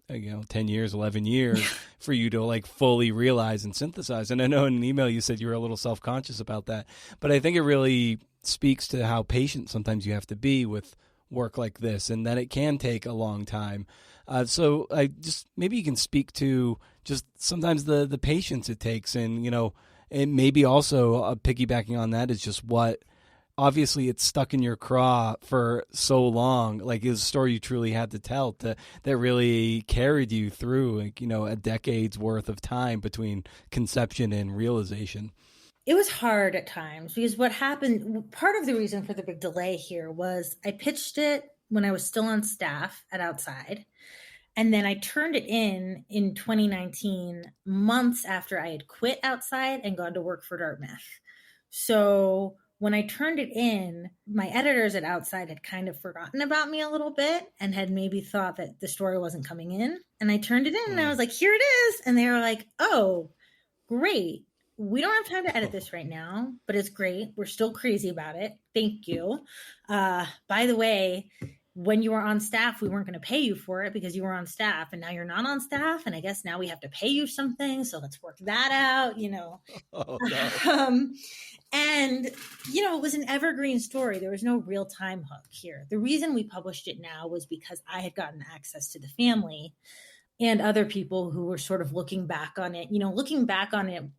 years, 11 years for you to like fully realize and synthesize. And I know in an email you said you were a little self-conscious about that, but I think it really speaks to how patient sometimes you have to be with work like this, and that it can take a long time. So I just, maybe you can speak to just sometimes the patience it takes, and, and maybe also piggybacking on that is just what, obviously it's stuck in your craw for so long. Like it's a story you truly had to tell that really carried you through, like, a decade's worth of time between conception and realization. It was hard at times because what happened, part of the reason for the big delay here was I pitched it when I was still on staff at Outside. And then I turned it in 2019, months after I had quit Outside and gone to work for Dartmouth. So when I turned it in, my editors at Outside had kind of forgotten about me a little bit and had maybe thought that the story wasn't coming in. And I turned it in and I was like, here it is. And they were like, oh, great. We don't have time to edit this right now, but it's great. We're still crazy about it. Thank you. By the way, when you were on staff, we weren't going to pay you for it because you were on staff, and now you're not on staff. And I guess now we have to pay you something. So let's work that out, Oh, no. And, it was an evergreen story. There was no real time hook here. The reason we published it now was because I had gotten access to the family and other people who were sort of looking back on it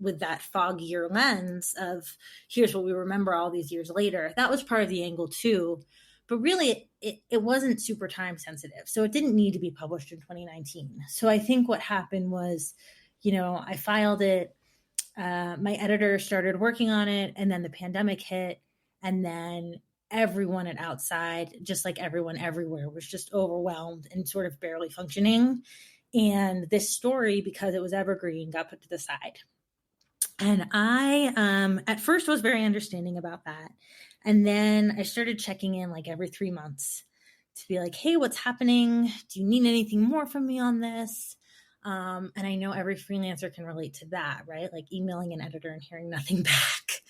with that foggier lens of here's what we remember all these years later. That was part of the angle too. But really, it wasn't super time sensitive. So it didn't need to be published in 2019. So I think what happened was, I filed it My editor started working on it, and then the pandemic hit, and then everyone at Outside, just like everyone everywhere, was just overwhelmed and sort of barely functioning. And this story, because it was evergreen, got put to the side. And I, at first, was very understanding about that. And then I started checking in like every 3 months to be like, hey, what's happening? Do you need anything more from me on this? And I know every freelancer can relate to that, right? Like emailing an editor and hearing nothing back.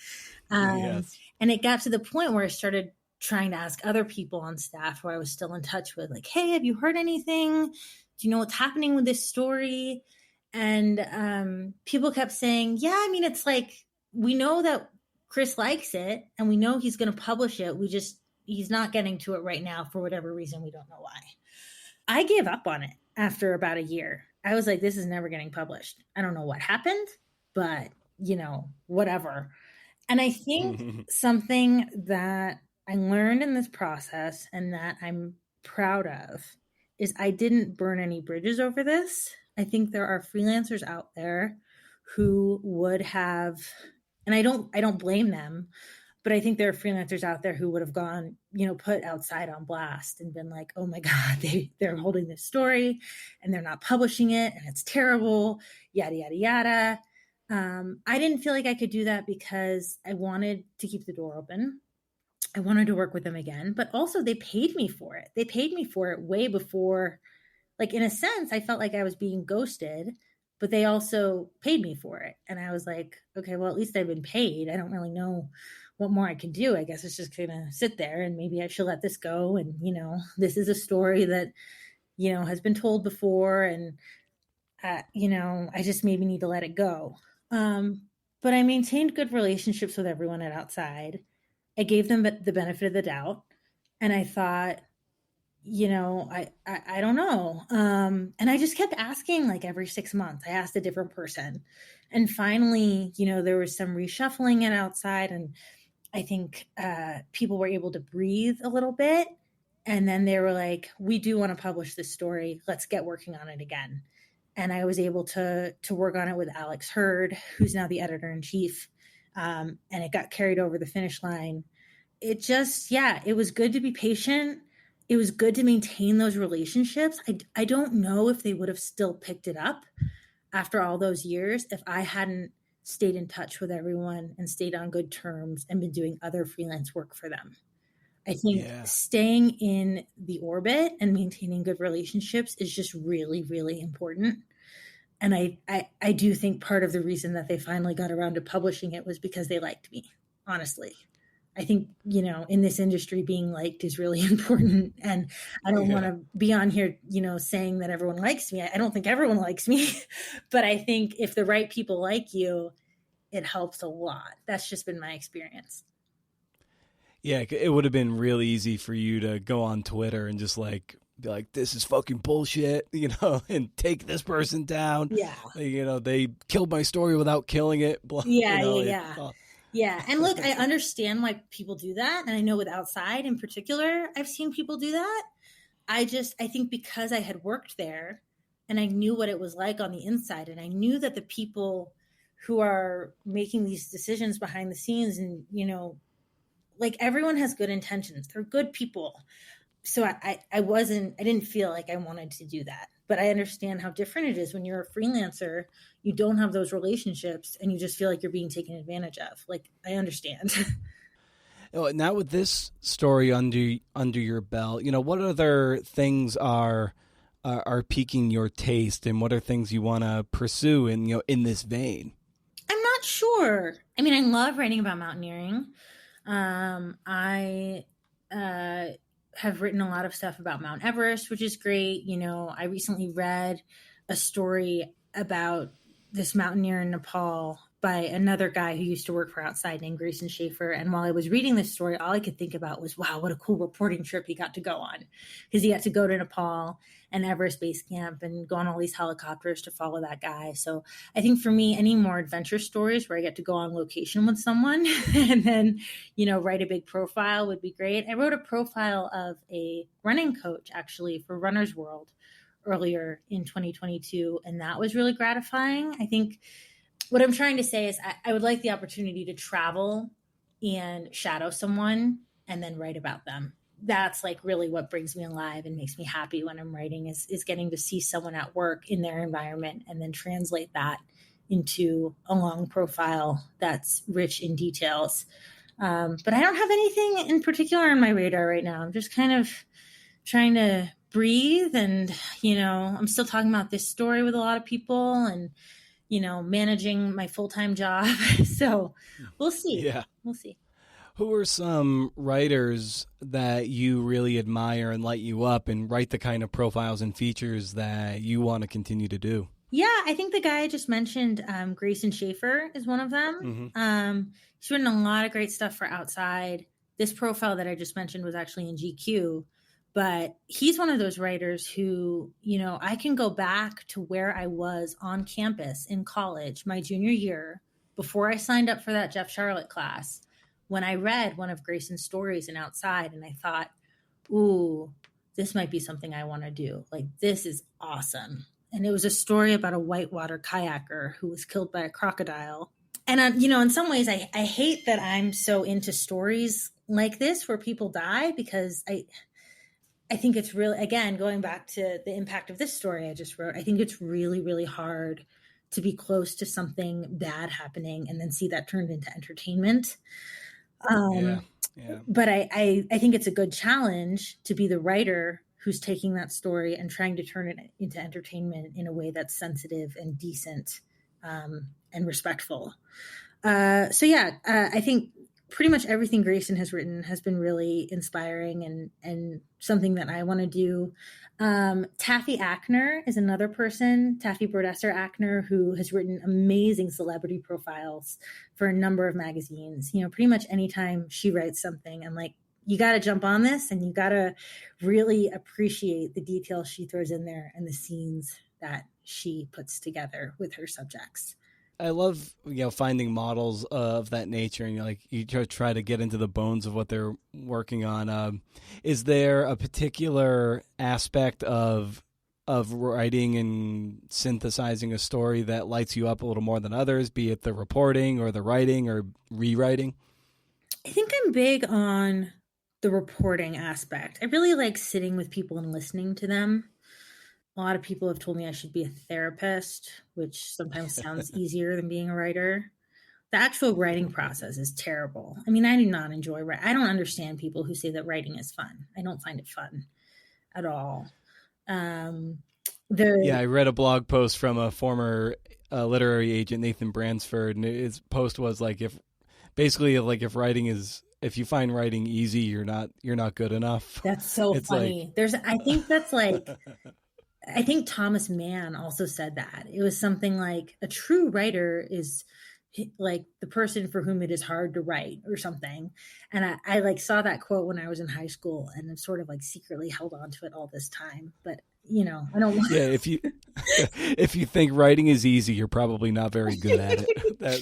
Yes. And it got to the point where I started trying to ask other people on staff who I was still in touch with, like, hey, have you heard anything? Do you know what's happening with this story? And people kept saying, yeah, I mean, it's like, we know that Chris likes it and we know he's going to publish it. He's not getting to it right now for whatever reason. We don't know why. I gave up on it after about a year. I was like, this is never getting published. I don't know what happened, but whatever. And I think something that I learned in this process and that I'm proud of is I didn't burn any bridges over this. I think there are freelancers out there who would have, and I don't blame them, but I think there are freelancers out there who would have gone, put Outside on blast and been like, oh my God, they're holding this story and they're not publishing it and it's terrible, yada, yada, yada. I didn't feel like I could do that because I wanted to keep the door open. I wanted to work with them again, but also they paid me for it. They paid me for it way before, like, in a sense, I felt like I was being ghosted, but they also paid me for it. And I was like, okay, well, at least I've been paid. I don't really know what more I can do. I guess it's just going to sit there and maybe I should let this go. And, this is a story that, has been told before. And, I just maybe need to let it go. But I maintained good relationships with everyone at Outside. I gave them the benefit of the doubt. And I thought, I don't know. And I just kept asking, like, every 6 months, I asked a different person. And finally, there was some reshuffling at Outside. And I think people were able to breathe a little bit. And then they were like, we do want to publish this story. Let's get working on it again. And I was able to work on it with Alex Hurd, who's now the editor-in-chief. And it got carried over the finish line. It was good to be patient. It was good to maintain those relationships. I don't know if they would have still picked it up after all those years if I hadn't stayed in touch with everyone and stayed on good terms and been doing other freelance work for them. I think staying in the orbit and maintaining good relationships is just really, really important. And I do think part of the reason that they finally got around to publishing it was because they liked me, honestly. I think, in this industry, being liked is really important. And I don't want to be on here, saying that everyone likes me. I don't think everyone likes me. But I think if the right people like you, it helps a lot. That's just been my experience. Yeah, it would have been real easy for you to go on Twitter and just be like, this is fucking bullshit, and take this person down. Yeah. They killed my story without killing it. Yeah. And look, I understand why people do that. And I know with Outside in particular, I've seen people do that. I think because I had worked there and I knew what it was like on the inside, and I knew that the people who are making these decisions behind the scenes and, like, everyone has good intentions. They're good people. So I didn't feel like I wanted to do that. But I understand how different it is when you're a freelancer, you don't have those relationships and you just feel like you're being taken advantage of. Like, I understand. Now with this story under your belt, what other things are piquing your taste, and what are things you want to pursue in this vein? I'm not sure. I mean, I love writing about mountaineering. I have written a lot of stuff about Mount Everest, which is great. I recently read a story about this mountaineer in Nepal by another guy who used to work for Outside named Grayson Schaefer. And while I was reading this story, all I could think about was, wow, what a cool reporting trip he got to go on. Because he got to go to Nepal and Everest Base Camp and go on all these helicopters to follow that guy. So I think for me, any more adventure stories where I get to go on location with someone and then, write a big profile would be great. I wrote a profile of a running coach, actually, for Runner's World earlier in 2022. And that was really gratifying. I think what I'm trying to say is I would like the opportunity to travel and shadow someone and then write about them. That's like really what brings me alive and makes me happy when I'm writing is getting to see someone at work in their environment and then translate that into a long profile that's rich in details. But I don't have anything in particular on my radar right now. I'm just kind of trying to breathe and, I'm still talking about this story with a lot of people and, managing my full-time job. So we'll see. Yeah. We'll see. Who are some writers that you really admire and light you up and write the kind of profiles and features that you want to continue to do? Yeah, I think the guy I just mentioned, Grayson Schaefer, is one of them. Mm-hmm. He's written a lot of great stuff for Outside. This profile that I just mentioned was actually in GQ. But he's one of those writers who, I can go back to where I was on campus in college, my junior year, before I signed up for that Jeff Charlotte class, when I read one of Grayson's stories in Outside, and I thought, ooh, this might be something I want to do. Like, this is awesome. And it was a story about a whitewater kayaker who was killed by a crocodile. And, in some ways, I hate that I'm so into stories like this where people die, because I think it's really, again, going back to the impact of this story I just wrote, I think it's really, really hard to be close to something bad happening and then see that turned into entertainment. Yeah. But I think it's a good challenge to be the writer who's taking that story and trying to turn it into entertainment in a way that's sensitive and decent and respectful. I think pretty much everything Grayson has written has been really inspiring and something that I want to do. Taffy Ackner is another person, Taffy Brodesser Ackner, who has written amazing celebrity profiles for a number of magazines. Pretty much anytime she writes something, I'm like, you got to jump on this and you got to really appreciate the details she throws in there and the scenes that she puts together with her subjects. I love, finding models of that nature, and you try to get into the bones of what they're working on. Is there a particular aspect of writing and synthesizing a story that lights you up a little more than others, be it the reporting or the writing or rewriting? I think I'm big on the reporting aspect. I really like sitting with people and listening to them. A lot of people have told me I should be a therapist, which sometimes sounds easier than being a writer. The actual writing process is terrible. I mean, I do not enjoy writing. I don't understand people who say that writing is fun. I don't find it fun at all. I read a blog post from a former literary agent, Nathan Bransford, and his post was if you find writing easy, you're not good enough. That's so funny. I think Thomas Mann also said that. It was something like a true writer is like the person for whom it is hard to write or something. And I saw that quote when I was in high school and I've sort of secretly held on to it all this time. But, I don't want if you think writing is easy, you're probably not very good at it. But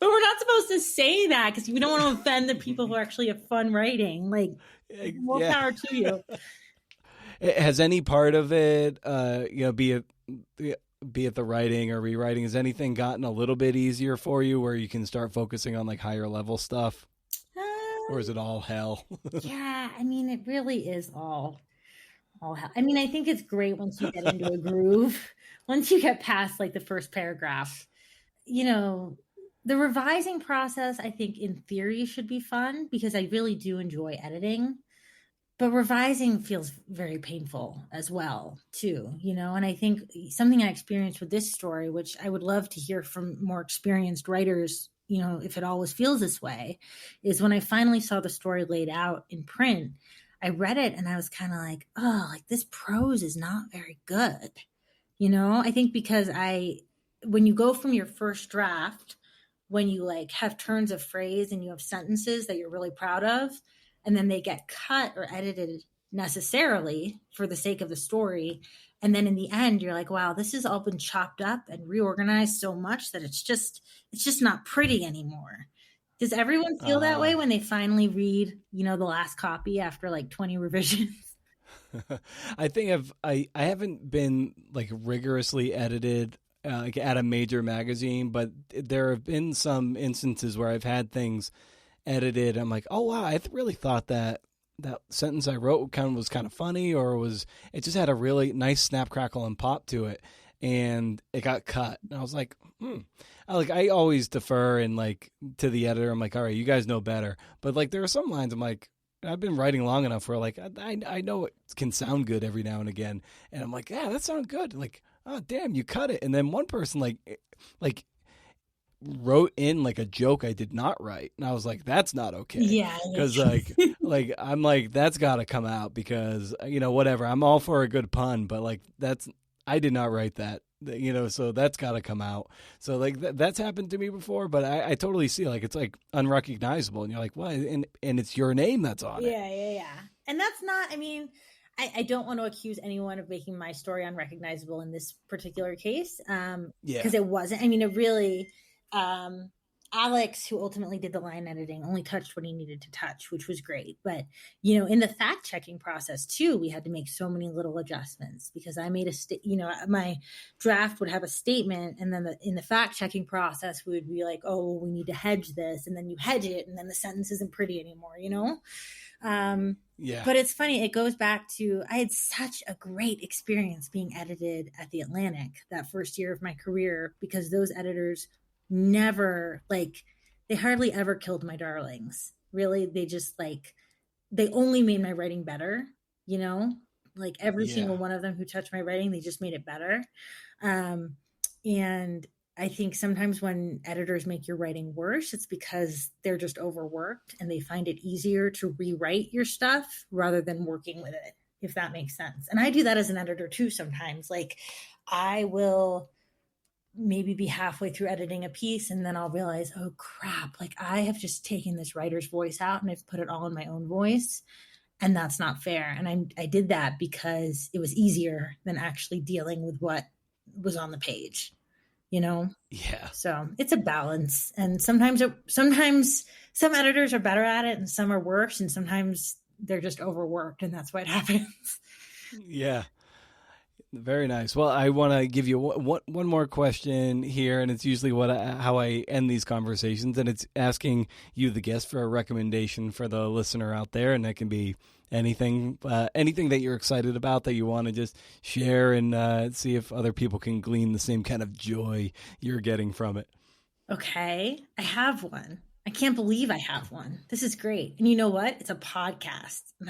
we're not supposed to say that because we don't want to offend the people who actually have fun writing. More power to you. Has any part of it, be it the writing or rewriting, has anything gotten a little bit easier for you where you can start focusing on higher level stuff? Or is it all hell? Yeah, I mean, it really is all hell. I mean, I think it's great once you get into a groove, once you get past the first paragraph. The revising process, I think in theory should be fun because I really do enjoy editing. But revising feels very painful as well, too, and I think something I experienced with this story, which I would love to hear from more experienced writers, if it always feels this way, is when I finally saw the story laid out in print, I read it and I was kind of this prose is not very good. I think because when you go from your first draft, when you have turns of phrase and you have sentences that you're really proud of, and then they get cut or edited necessarily for the sake of the story. And then in the end, you're like, wow, this has all been chopped up and reorganized so much that it's just not pretty anymore. Does everyone feel that way when they finally read, the last copy after 20 revisions? I think I haven't been rigorously edited like at a major magazine, but there have been some instances where I've had things edited. I'm like, oh wow, I really thought that sentence I wrote was kind of funny, or it just had a really nice snap, crackle, and pop to it, and it got cut. And I was like, I always defer and like to the editor. I'm like, all right, you guys know better. But like there are some lines I'm like, I've been writing long enough where like I know it can sound good every now and again, and I'm like, yeah, that sounds good. Like, oh damn, you cut it. And then one person like wrote in like a joke I did not write, and I was like, that's not okay. Yeah, because like I'm like, that's got to come out, because whatever, I'm all for a good pun, but like I did not write that. So that's got to come out. So like that's happened to me before, but I totally see, like, it's like unrecognizable, and you're like, what? And it's your name that's on it. Yeah. And that's not, I mean, I don't want to accuse anyone of making my story unrecognizable in this particular case. Because it wasn't. I mean, it really, Alex, who ultimately did the line editing, only touched what he needed to touch, which was great. But, in the fact checking process too, we had to make so many little adjustments, because I made my draft would have a statement, and then in the fact checking process, we would be like, oh, we need to hedge this. And then you hedge it, and then the sentence isn't pretty anymore, But it's funny. It goes back to, I had such a great experience being edited at The Atlantic that first year of my career, because those editors never, they hardly ever killed my darlings. Really, they just they only made my writing better, every single one of them who touched my writing, they just made it better. And I think sometimes when editors make your writing worse, it's because they're just overworked and they find it easier to rewrite your stuff rather than working with it, if that makes sense. And I do that as an editor too sometimes. Like, I will maybe be halfway through editing a piece, and then I'll realize, oh crap, like I have just taken this writer's voice out and I've put it all in my own voice, and that's not fair. And I did that because it was easier than actually dealing with what was on the page, Yeah. So it's a balance, and sometimes some editors are better at it and some are worse, and sometimes they're just overworked, and that's what happens. Yeah. Very nice. Well, I want to give you one more question here, and it's usually how I end these conversations, and it's asking you, the guest, for a recommendation for the listener out there, and that can be anything that you're excited about that you want to just share and see if other people can glean the same kind of joy you're getting from it. Okay, I have one. I can't believe I have one. This is great. And you know what? It's a podcast, and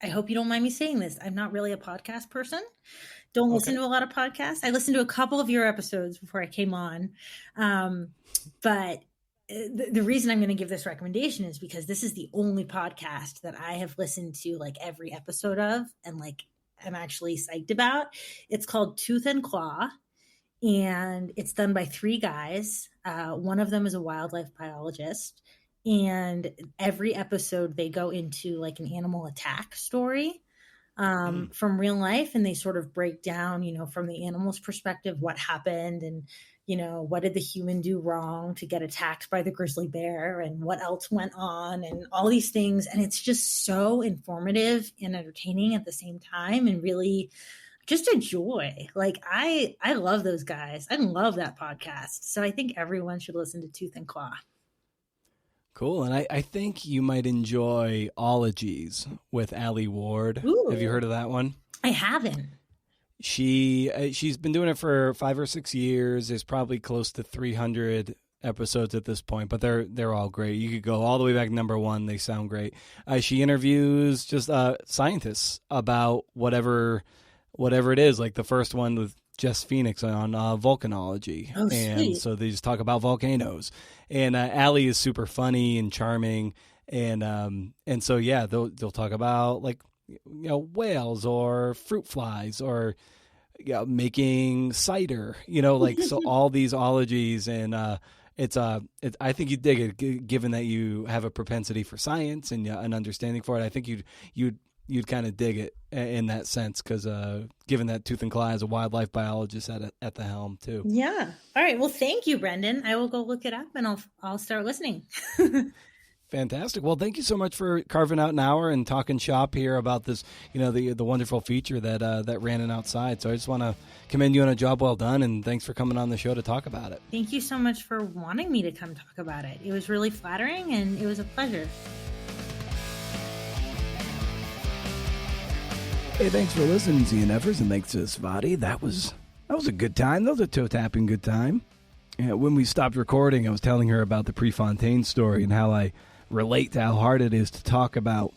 I hope you don't mind me saying this, I'm not really a podcast person. Don't listen to a lot of podcasts. I listened to a couple of your episodes before I came on. But the reason I'm going to give this recommendation is because this is the only podcast that I have listened to like every episode of, and like I'm actually psyched about. It's called Tooth and Claw, and it's done by 3 guys. One of them is a wildlife biologist. And every episode they go into like an animal attack story from real life. And they sort of break down, from the animal's perspective, what happened, and, what did the human do wrong to get attacked by the grizzly bear, and what else went on, and all these things. And it's just so informative and entertaining at the same time, and really just a joy. Like I love those guys. I love that podcast. So I think everyone should listen to Tooth and Claw. Cool. And I think you might enjoy Ologies with Allie Ward. Ooh. Have you heard of that one? I haven't. She's been doing it for 5 or 6 years. There's probably close to 300 episodes at this point, but they're all great. You could go all the way back to number 1. They sound great. She interviews just scientists about whatever it is. Like the first one with Jess Phoenix on volcanology. Oh, and sweet. So they just talk about volcanoes. And Allie is super funny and charming. And so, yeah, they'll talk about like, whales or fruit flies or making cider, like, so all these ologies. And I think you'd dig it, given that you have a propensity for science and an understanding for it. I think you'd kind of dig it in that sense, because given that Tooth and Claw has a wildlife biologist at the helm too. Yeah. All right. Well, thank you, Brendan. I will go look it up, and I'll start listening. Fantastic. Well, thank you so much for carving out an hour and talking shop here about this, the wonderful feature that ran in Outside. So I just want to commend you on a job well done, and thanks for coming on the show to talk about it. Thank you so much for wanting me to come talk about it. It was really flattering, and it was a pleasure. Hey, thanks for listening, CNFers, and thanks to Svati. That was a good time. That was a toe-tapping good time. When we stopped recording, I was telling her about the Prefontaine story and how I relate to how hard it is to talk about,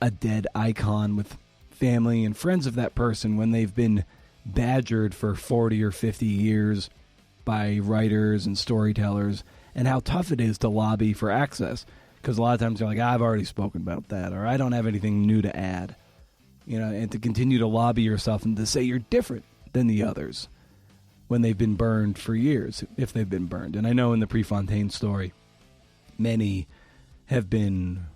a dead icon with family and friends of that person when they've been badgered for 40 or 50 years by writers and storytellers, and how tough it is to lobby for access. Because a lot of times you're like, I've already spoken about that, or I don't have anything new to add. And to continue to lobby yourself and to say you're different than the others when they've been burned for years, if they've been burned. And I know in the Prefontaine story, many have been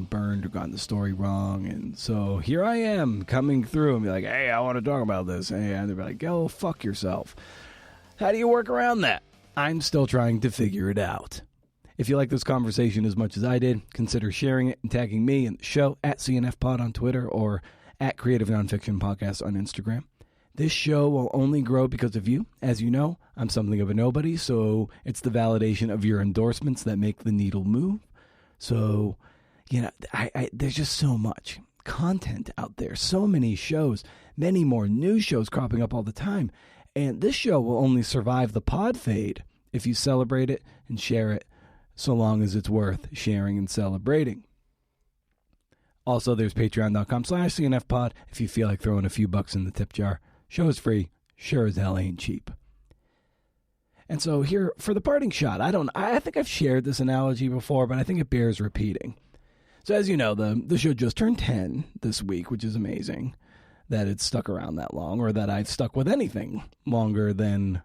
burned or gotten the story wrong, and so here I am coming through and be like, hey, I want to talk about this, and they're like, go fuck yourself. How do you work around that? I'm still trying to figure it out. If you like this conversation as much as I did, consider sharing it and tagging me and the show at CNFPod on Twitter or at Creative Nonfiction Podcast on Instagram. This show will only grow because of you. As you know, I'm something of a nobody, so it's the validation of your endorsements that make the needle move. So, there's just so much content out there, so many shows, many more new shows cropping up all the time. And this show will only survive the pod fade if you celebrate it and share it, so long as it's worth sharing and celebrating. Also, there's patreon.com/CNFpod if you feel like throwing a few bucks in the tip jar. Show is free, sure as hell ain't cheap. And so here, for the parting shot, I think I've shared this analogy before, but I think it bears repeating. So as you know, the show just turned 10 this week, which is amazing that it's stuck around that long, or that I've stuck with anything longer than,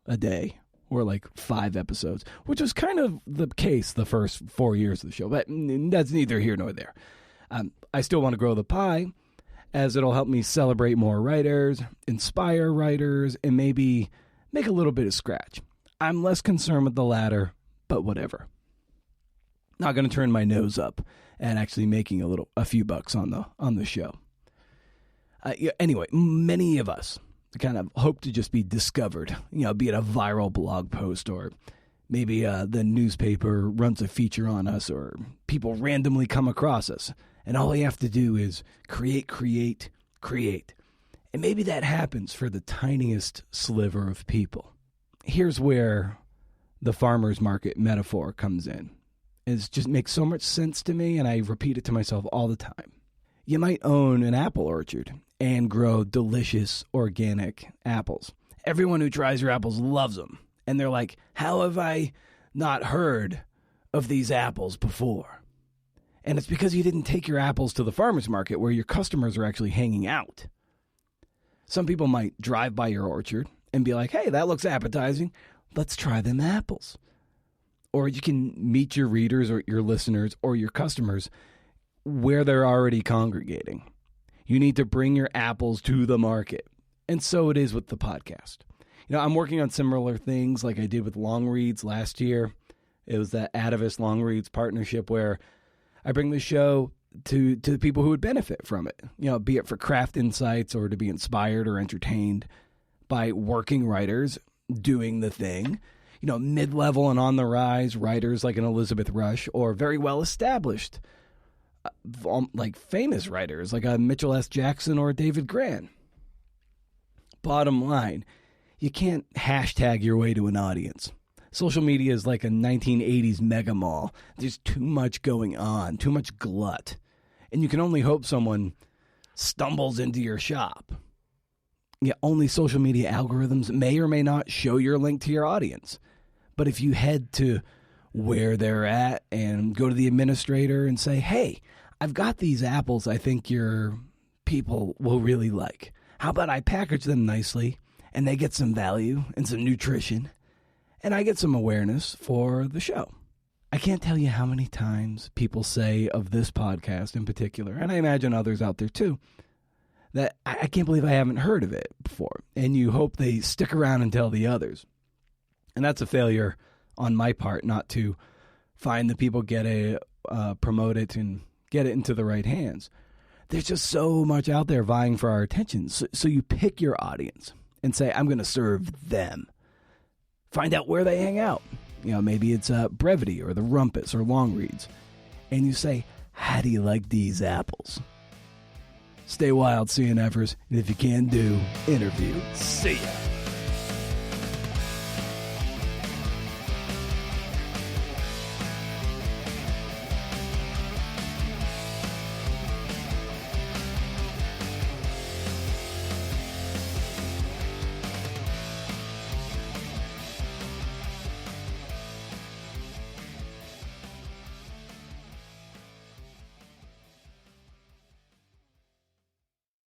a day, or like 5 episodes, which was kind of the case the first 4 years of the show, but that's neither here nor there. I still want to grow the pie, as it'll help me celebrate more writers, inspire writers, and maybe make a little bit of scratch. I'm less concerned with the latter, but whatever. Not going to turn my nose up at actually making a few bucks on the show. Anyway, many of us kind of hope to just be discovered, be it a viral blog post, or maybe the newspaper runs a feature on us, or people randomly come across us, and all we have to do is create. And maybe that happens for the tiniest sliver of people. Here's where the farmer's market metaphor comes in. It just makes so much sense to me, and I repeat it to myself all the time. You might own an apple orchard and grow delicious organic apples. Everyone who tries your apples loves them. And they're like, how have I not heard of these apples before? And it's because you didn't take your apples to the farmer's market where your customers are actually hanging out. Some people might drive by your orchard and be like, hey, that looks appetizing. Let's try them apples. Or you can meet your readers or your listeners or your customers where they're already congregating. You need to bring your apples to the market. And so it is with the podcast. I'm working on similar things like I did with Long Reads last year. It was that Atavist Long Reads partnership where I bring the show to the people who would benefit from it, be it for craft insights or to be inspired or entertained by working writers doing the thing, mid-level and on the rise writers like an Elizabeth Rush, or very well established, like famous writers like a Mitchell S. Jackson or David Grann. Bottom line, you can't hashtag your way to an audience. Social media is like a 1980s mega mall. There's too much going on, too much glut. And you can only hope someone stumbles into your shop. Only social media algorithms may or may not show your link to your audience. But if you head to where they're at and go to the administrator and say, hey, I've got these apples I think your people will really like. How about I package them nicely and they get some value and some nutrition, and I get some awareness for the show. I can't tell you how many times people say of this podcast in particular, and I imagine others out there too, that I can't believe I haven't heard of it before. And you hope they stick around and tell the others. And that's a failure on my part not to find the people, promote it, and get it into the right hands. There's just so much out there vying for our attention. So you pick your audience and say, I'm going to serve them. Find out where they hang out. Maybe it's Brevity or the Rumpus or Long Reads. And you say, how do you like these apples? Stay wild, CNFers. And if you can do, interview. See ya.